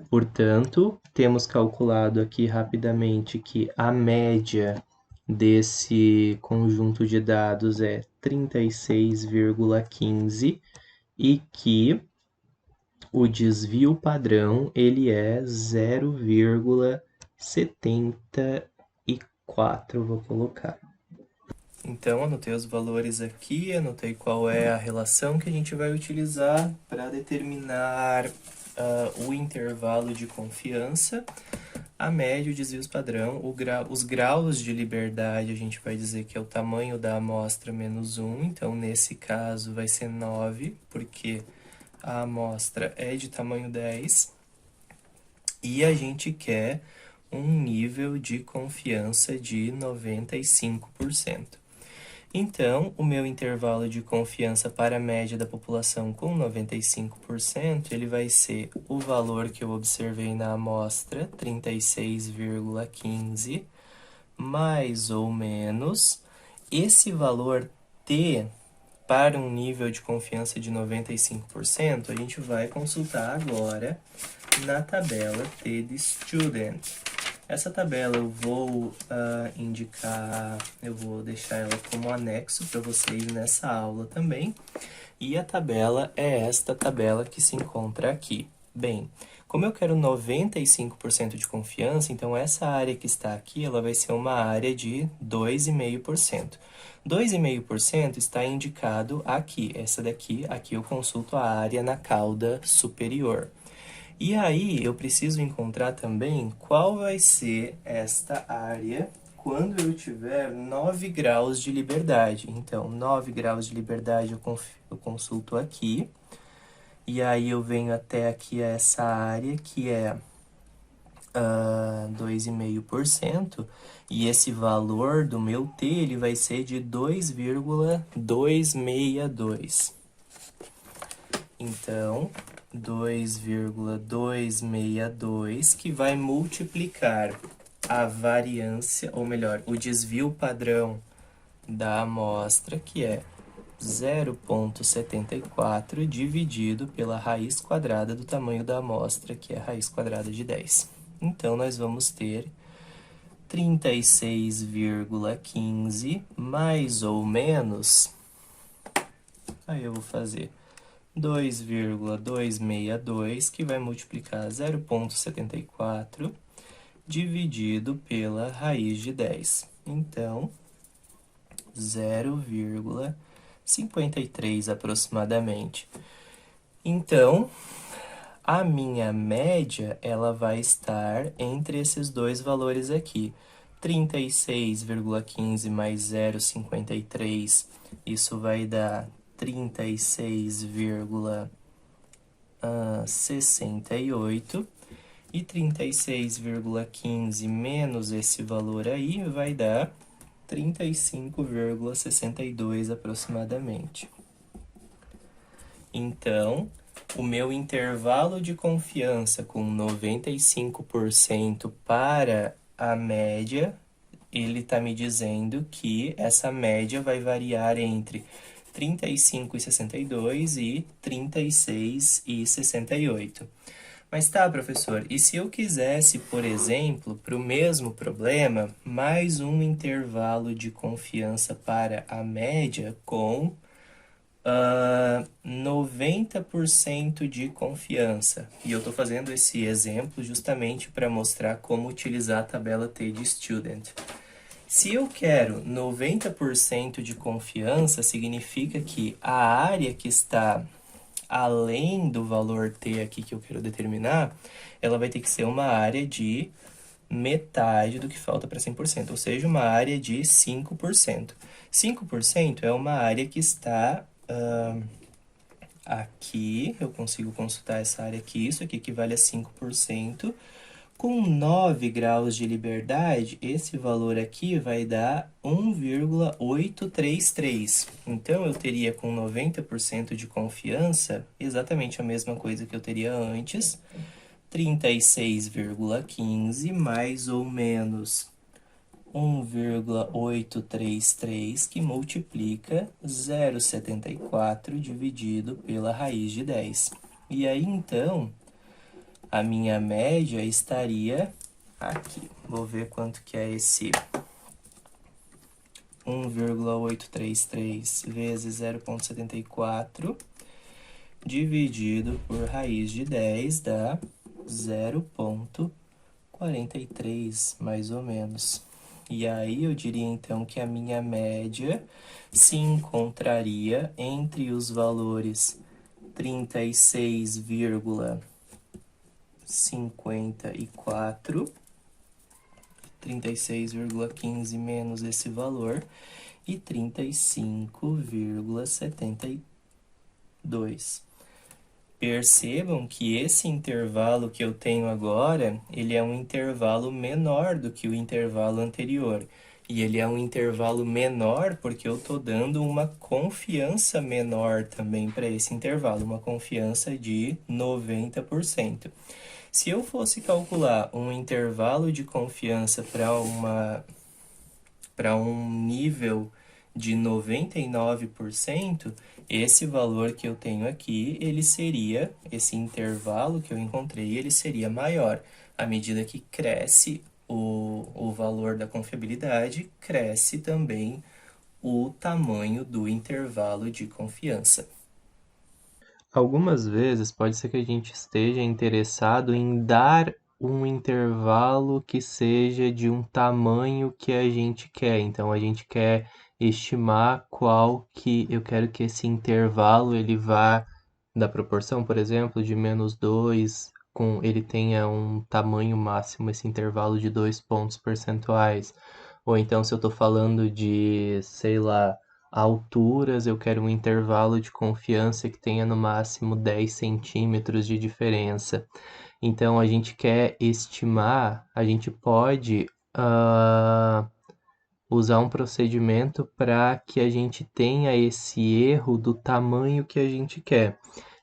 Portanto, temos calculado aqui rapidamente que a média desse conjunto de dados é 36,15 e que o desvio padrão ele é 0,74, vou colocar. Então, anotei os valores aqui, anotei qual é a relação que a gente vai utilizar para determinar o intervalo de confiança, a média, o desvio padrão, os graus de liberdade, a gente vai dizer que é o tamanho da amostra menos 1, então nesse caso vai ser 9, porque a amostra é de tamanho 10, e a gente quer um nível de confiança de 95%. Então, o meu intervalo de confiança para a média da população com 95%, ele vai ser o valor que eu observei na amostra, 36,15, mais ou menos esse valor T para um nível de confiança de 95%, a gente vai consultar agora na tabela T de Student. Essa tabela eu vou indicar, eu vou deixar ela como anexo para vocês nessa aula também. E a tabela é esta tabela que se encontra aqui. Bem, como eu quero 95% de confiança, então essa área que está aqui, ela vai ser uma área de 2,5%. 2,5% está indicado aqui, essa daqui, aqui eu consulto a área na cauda superior. E aí, eu preciso encontrar também qual vai ser esta área quando eu tiver 9 graus de liberdade. Então, 9 graus de liberdade eu consulto aqui. E aí, eu venho até aqui a essa área, que é 2,5%. E esse valor do meu T, ele vai ser de 2,262. Então, 2,262, que vai multiplicar a variância, ou melhor, o desvio padrão da amostra, que é 0,74 dividido pela raiz quadrada do tamanho da amostra, que é a raiz quadrada de 10. Então, nós vamos ter 36,15 mais ou menos, aí eu vou fazer 2,262, que vai multiplicar 0,74 dividido pela raiz de 10. Então, 0,53 aproximadamente. Então, a minha média, ela vai estar entre esses dois valores aqui. 36,15 mais 0,53, isso vai dar 36,68, e 36,15 menos esse valor aí vai dar 35,62 aproximadamente. Então, o meu intervalo de confiança com 95% para a média, ele está me dizendo que essa média vai variar entre 35,62 e 36,68. Mas tá, professor, e se eu quisesse, por exemplo, para o mesmo problema, mais um intervalo de confiança para a média com 90% de confiança. E eu estou fazendo esse exemplo justamente para mostrar como utilizar a tabela T de Student. Se eu quero 90% de confiança, significa que a área que está além do valor T aqui que eu quero determinar, ela vai ter que ser uma área de metade do que falta para 100%, ou seja, uma área de 5%. 5% é uma área que está aqui, eu consigo consultar essa área aqui, isso aqui equivale a 5%. Com 9 graus de liberdade, esse valor aqui vai dar 1,833. Então, eu teria com 90% de confiança, exatamente a mesma coisa que eu teria antes, 36,15 mais ou menos 1,833, que multiplica 0,74 dividido pela raiz de 10. E aí, então, a minha média estaria aqui. Vou ver quanto que é esse 1,833 vezes 0,74 dividido por raiz de 10 dá 0,43, mais ou menos. E aí eu diria então que a minha média se encontraria entre os valores 36,54, 36,15 menos esse valor e 35,72. Percebam que esse intervalo que eu tenho agora, ele é um intervalo menor do que o intervalo anterior. E ele é um intervalo menor porque eu estou dando uma confiança menor também para esse intervalo, uma confiança de 90%. Se eu fosse calcular um intervalo de confiança para um nível de 99%, esse valor que eu tenho aqui, esse intervalo que eu encontrei, ele seria maior. À medida que cresce o valor da confiabilidade, cresce também o tamanho do intervalo de confiança. Algumas vezes pode ser que a gente esteja interessado em dar um intervalo que seja de um tamanho que a gente quer. Então, a gente quer estimar qual que eu quero que esse intervalo ele vá da proporção, por exemplo, de -2, ele tenha um tamanho máximo, esse intervalo de 2 pontos percentuais. Ou então, se eu estou falando de, sei lá, alturas, eu quero um intervalo de confiança que tenha no máximo 10 centímetros de diferença. Então, a gente quer estimar, a gente pode usar um procedimento para que a gente tenha esse erro do tamanho que a gente quer.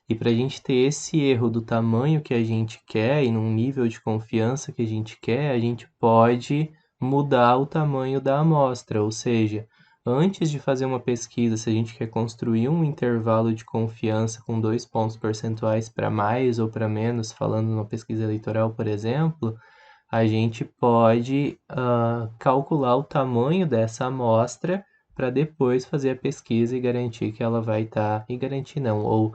E para a gente ter esse erro do tamanho que a gente quer e num nível de confiança que a gente quer, a gente pode mudar o tamanho da amostra, ou seja, antes de fazer uma pesquisa, se a gente quer construir um intervalo de confiança com 2 pontos percentuais para mais ou para menos, falando numa pesquisa eleitoral, por exemplo, a gente pode calcular o tamanho dessa amostra para depois fazer a pesquisa e garantir que ela vai estar, e garantir não, ou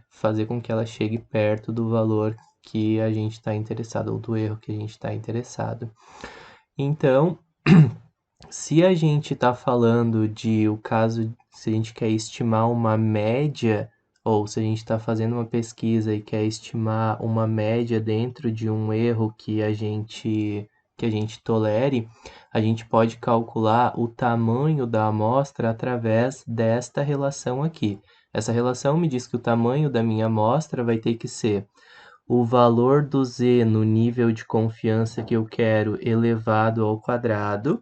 fazer com que ela chegue perto do valor que a gente está interessado, ou do erro que a gente está interessado. Então, se a gente está falando de o caso, se a gente quer estimar uma média, ou se a gente está fazendo uma pesquisa e quer estimar uma média dentro de um erro que a gente tolere, a gente pode calcular o tamanho da amostra através desta relação aqui. Essa relação me diz que o tamanho da minha amostra vai ter que ser o valor do z no nível de confiança que eu quero elevado ao quadrado,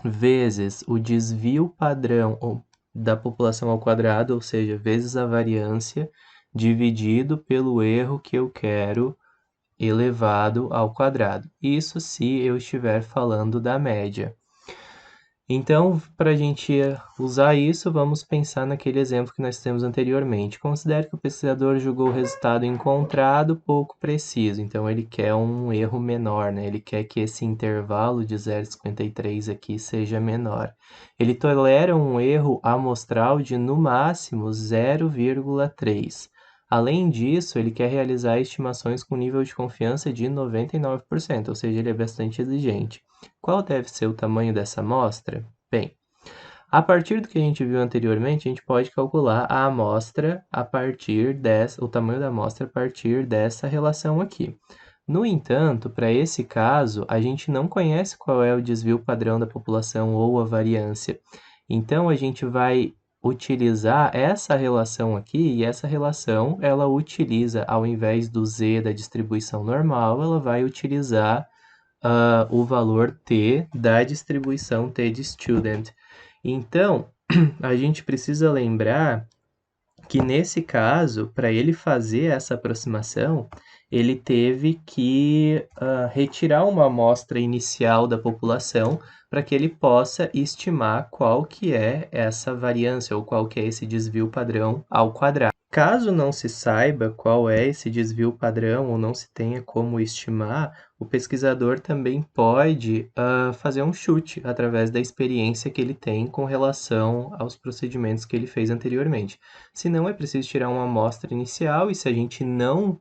vezes o desvio padrão da população ao quadrado, ou seja, vezes a variância, dividido pelo erro que eu quero elevado ao quadrado. Isso se eu estiver falando da média. Então, para a gente usar isso, vamos pensar naquele exemplo que nós temos anteriormente. Considere que o pesquisador julgou o resultado encontrado pouco preciso, então ele quer um erro menor, né? Ele quer que esse intervalo de 0,53 aqui seja menor. Ele tolera um erro amostral de, no máximo, 0,3. Além disso, ele quer realizar estimações com nível de confiança de 99%, ou seja, ele é bastante exigente. Qual deve ser o tamanho dessa amostra? Bem, a partir do que a gente viu anteriormente, a gente pode calcular a amostra o tamanho da amostra a partir dessa relação aqui. No entanto, para esse caso, a gente não conhece qual é o desvio padrão da população ou a variância. Então, a gente vai utilizar essa relação aqui, e essa relação, ela utiliza, ao invés do z da distribuição normal, ela vai utilizar o valor t da distribuição t de student. Então, a gente precisa lembrar que nesse caso, para ele fazer essa aproximação, ele teve que retirar uma amostra inicial da população para que ele possa estimar qual que é essa variância ou qual que é esse desvio padrão ao quadrado. Caso não se saiba qual é esse desvio padrão ou não se tenha como estimar, o pesquisador também pode fazer um chute através da experiência que ele tem com relação aos procedimentos que ele fez anteriormente. Se não, é preciso tirar uma amostra inicial e se a gente não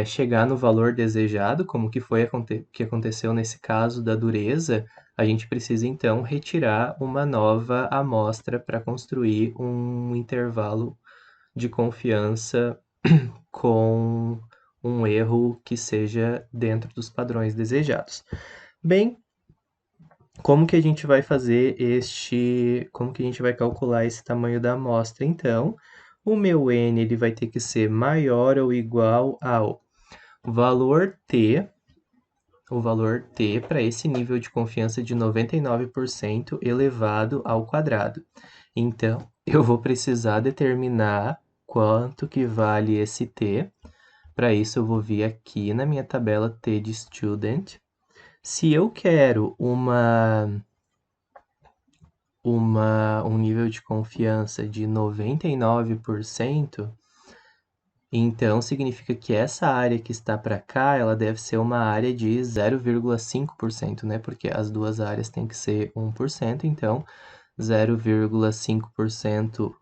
chegar no valor desejado, como que foi que aconteceu nesse caso da dureza, a gente precisa então retirar uma nova amostra para construir um intervalo de confiança com um erro que seja dentro dos padrões desejados. Bem, como que a gente vai como que a gente vai calcular esse tamanho da amostra? Então, o meu n ele vai ter que ser maior ou igual ao valor t, o valor t para esse nível de confiança de 99% elevado ao quadrado. Então, eu vou precisar determinar quanto que vale esse t. Para isso, eu vou vir aqui na minha tabela t de student. Se eu quero um nível de confiança de 99%, então significa que essa área que está para cá, ela deve ser uma área de 0,5%, né? Porque as duas áreas têm que ser 1%, então 0,5%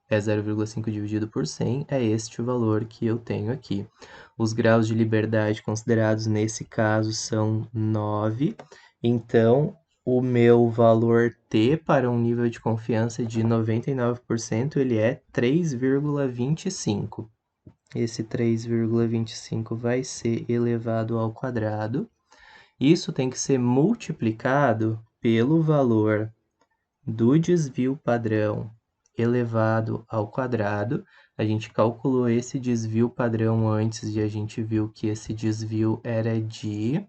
é 0,5 dividido por 100, é este o valor que eu tenho aqui. Os graus de liberdade considerados nesse caso são 9, então o meu valor T para um nível de confiança de 99%, ele é 3,25. Esse 3,25 vai ser elevado ao quadrado. Isso tem que ser multiplicado pelo valor do desvio padrão elevado ao quadrado. A gente calculou esse desvio padrão antes e a gente viu que esse desvio era de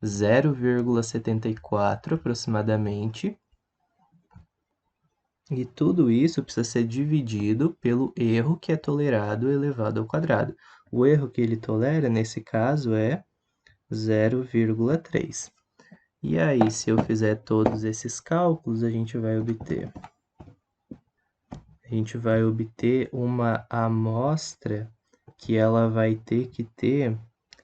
0,74 aproximadamente. E tudo isso precisa ser dividido pelo erro que é tolerado elevado ao quadrado. O erro que ele tolera, nesse caso, é 0,3. E aí, se eu fizer todos esses cálculos, a gente vai obter uma amostra que ela vai ter que ter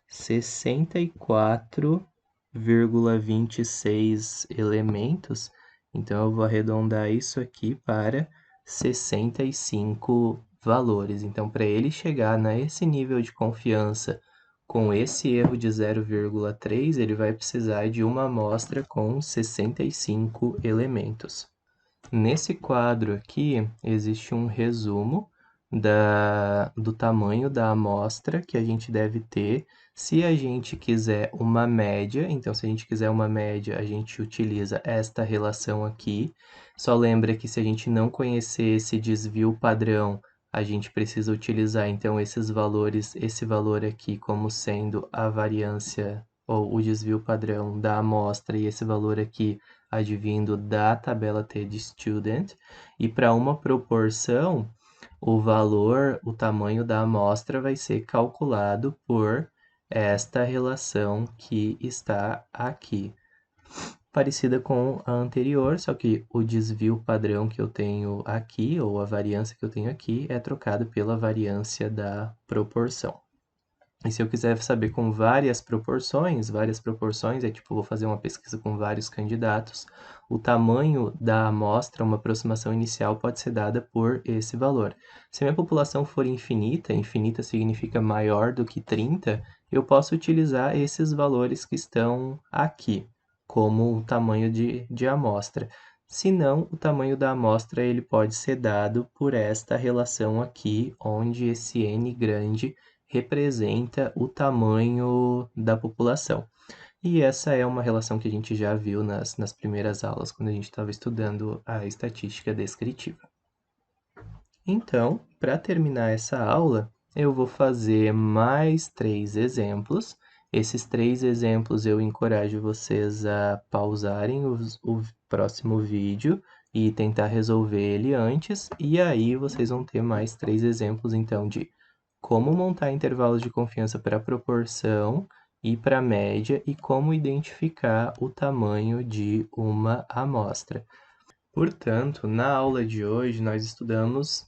64,26 elementos. Então, eu vou arredondar isso aqui para 65 valores. Então, para ele chegar nesse nível de confiança com esse erro de 0,3, ele vai precisar de uma amostra com 65 elementos. Nesse quadro aqui, existe um resumo do tamanho da amostra que a gente deve ter. Se a gente quiser uma média, então se a gente quiser uma média, a gente utiliza esta relação aqui. Só lembra que se a gente não conhecer esse desvio padrão, a gente precisa utilizar então esses valores, esse valor aqui como sendo a variância ou o desvio padrão da amostra e esse valor aqui advindo da tabela T de student. E para uma proporção, o tamanho da amostra vai ser calculado por esta relação que está aqui. Parecida com a anterior, só que o desvio padrão que eu tenho aqui, ou a variância que eu tenho aqui, é trocado pela variância da proporção. E se eu quiser saber com várias proporções é tipo, vou fazer uma pesquisa com vários candidatos, o tamanho da amostra, uma aproximação inicial, pode ser dada por esse valor. Se a minha população for infinita, infinita significa maior do que 30, eu posso utilizar esses valores que estão aqui, como o tamanho de amostra. Se não, o tamanho da amostra ele pode ser dado por esta relação aqui, onde esse n grande representa o tamanho da população. E essa é uma relação que a gente já viu nas primeiras aulas, quando a gente estava estudando a estatística descritiva. Então, para terminar essa aula, eu vou fazer mais 3 exemplos. Esses 3 exemplos eu encorajo vocês a pausarem o próximo vídeo e tentar resolver ele antes, e aí vocês vão ter mais 3 exemplos, então, de como montar intervalos de confiança para proporção e para média e como identificar o tamanho de uma amostra. Portanto, na aula de hoje, nós estudamos,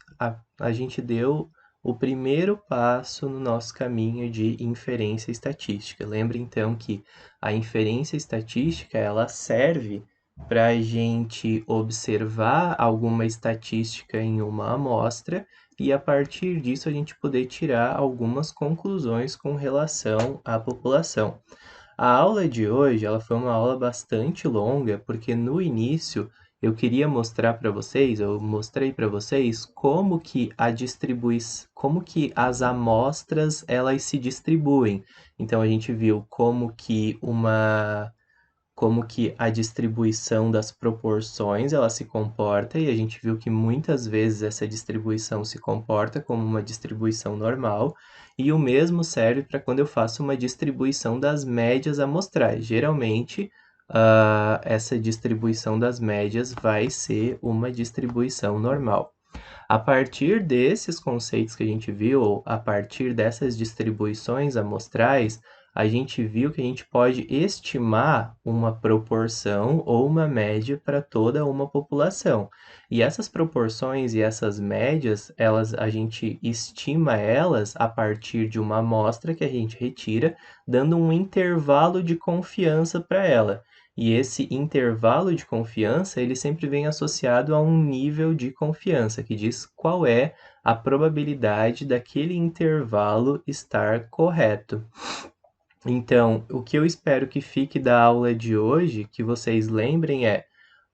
a gente deu o primeiro passo no nosso caminho de inferência estatística. Lembre então que a inferência estatística ela serve para a gente observar alguma estatística em uma amostra e a partir disso a gente poder tirar algumas conclusões com relação à população. A aula de hoje, ela foi uma aula bastante longa, porque no início eu queria mostrar para vocês, eu mostrei para vocês como que as amostras elas se distribuem. Então a gente viu como que a distribuição das proporções ela se comporta e a gente viu que muitas vezes essa distribuição se comporta como uma distribuição normal e o mesmo serve para quando eu faço uma distribuição das médias amostrais. Geralmente, essa distribuição das médias vai ser uma distribuição normal. A partir desses conceitos que a gente viu, a partir dessas distribuições amostrais, a gente viu que a gente pode estimar uma proporção ou uma média para toda uma população. E essas proporções e essas médias, a gente estima elas a partir de uma amostra que a gente retira, dando um intervalo de confiança para ela. E esse intervalo de confiança, ele sempre vem associado a um nível de confiança, que diz qual é a probabilidade daquele intervalo estar correto. Então, o que eu espero que fique da aula de hoje, que vocês lembrem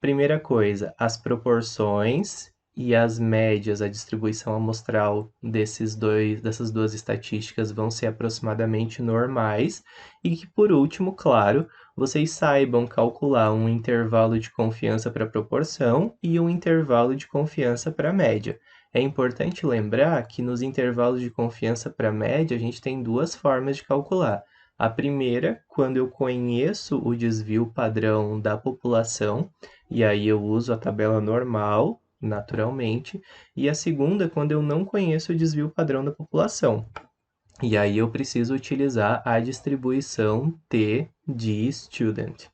primeira coisa, as proporções e as médias, a distribuição amostral dessas duas estatísticas vão ser aproximadamente normais, e que, por último, claro, vocês saibam calcular um intervalo de confiança para a proporção e um intervalo de confiança para a média. É importante lembrar que nos intervalos de confiança para a média, a gente tem duas formas de calcular. A primeira, quando eu conheço o desvio padrão da população, e aí eu uso a tabela normal, naturalmente, e a segunda, quando eu não conheço o desvio padrão da população. E aí eu preciso utilizar a distribuição T de student.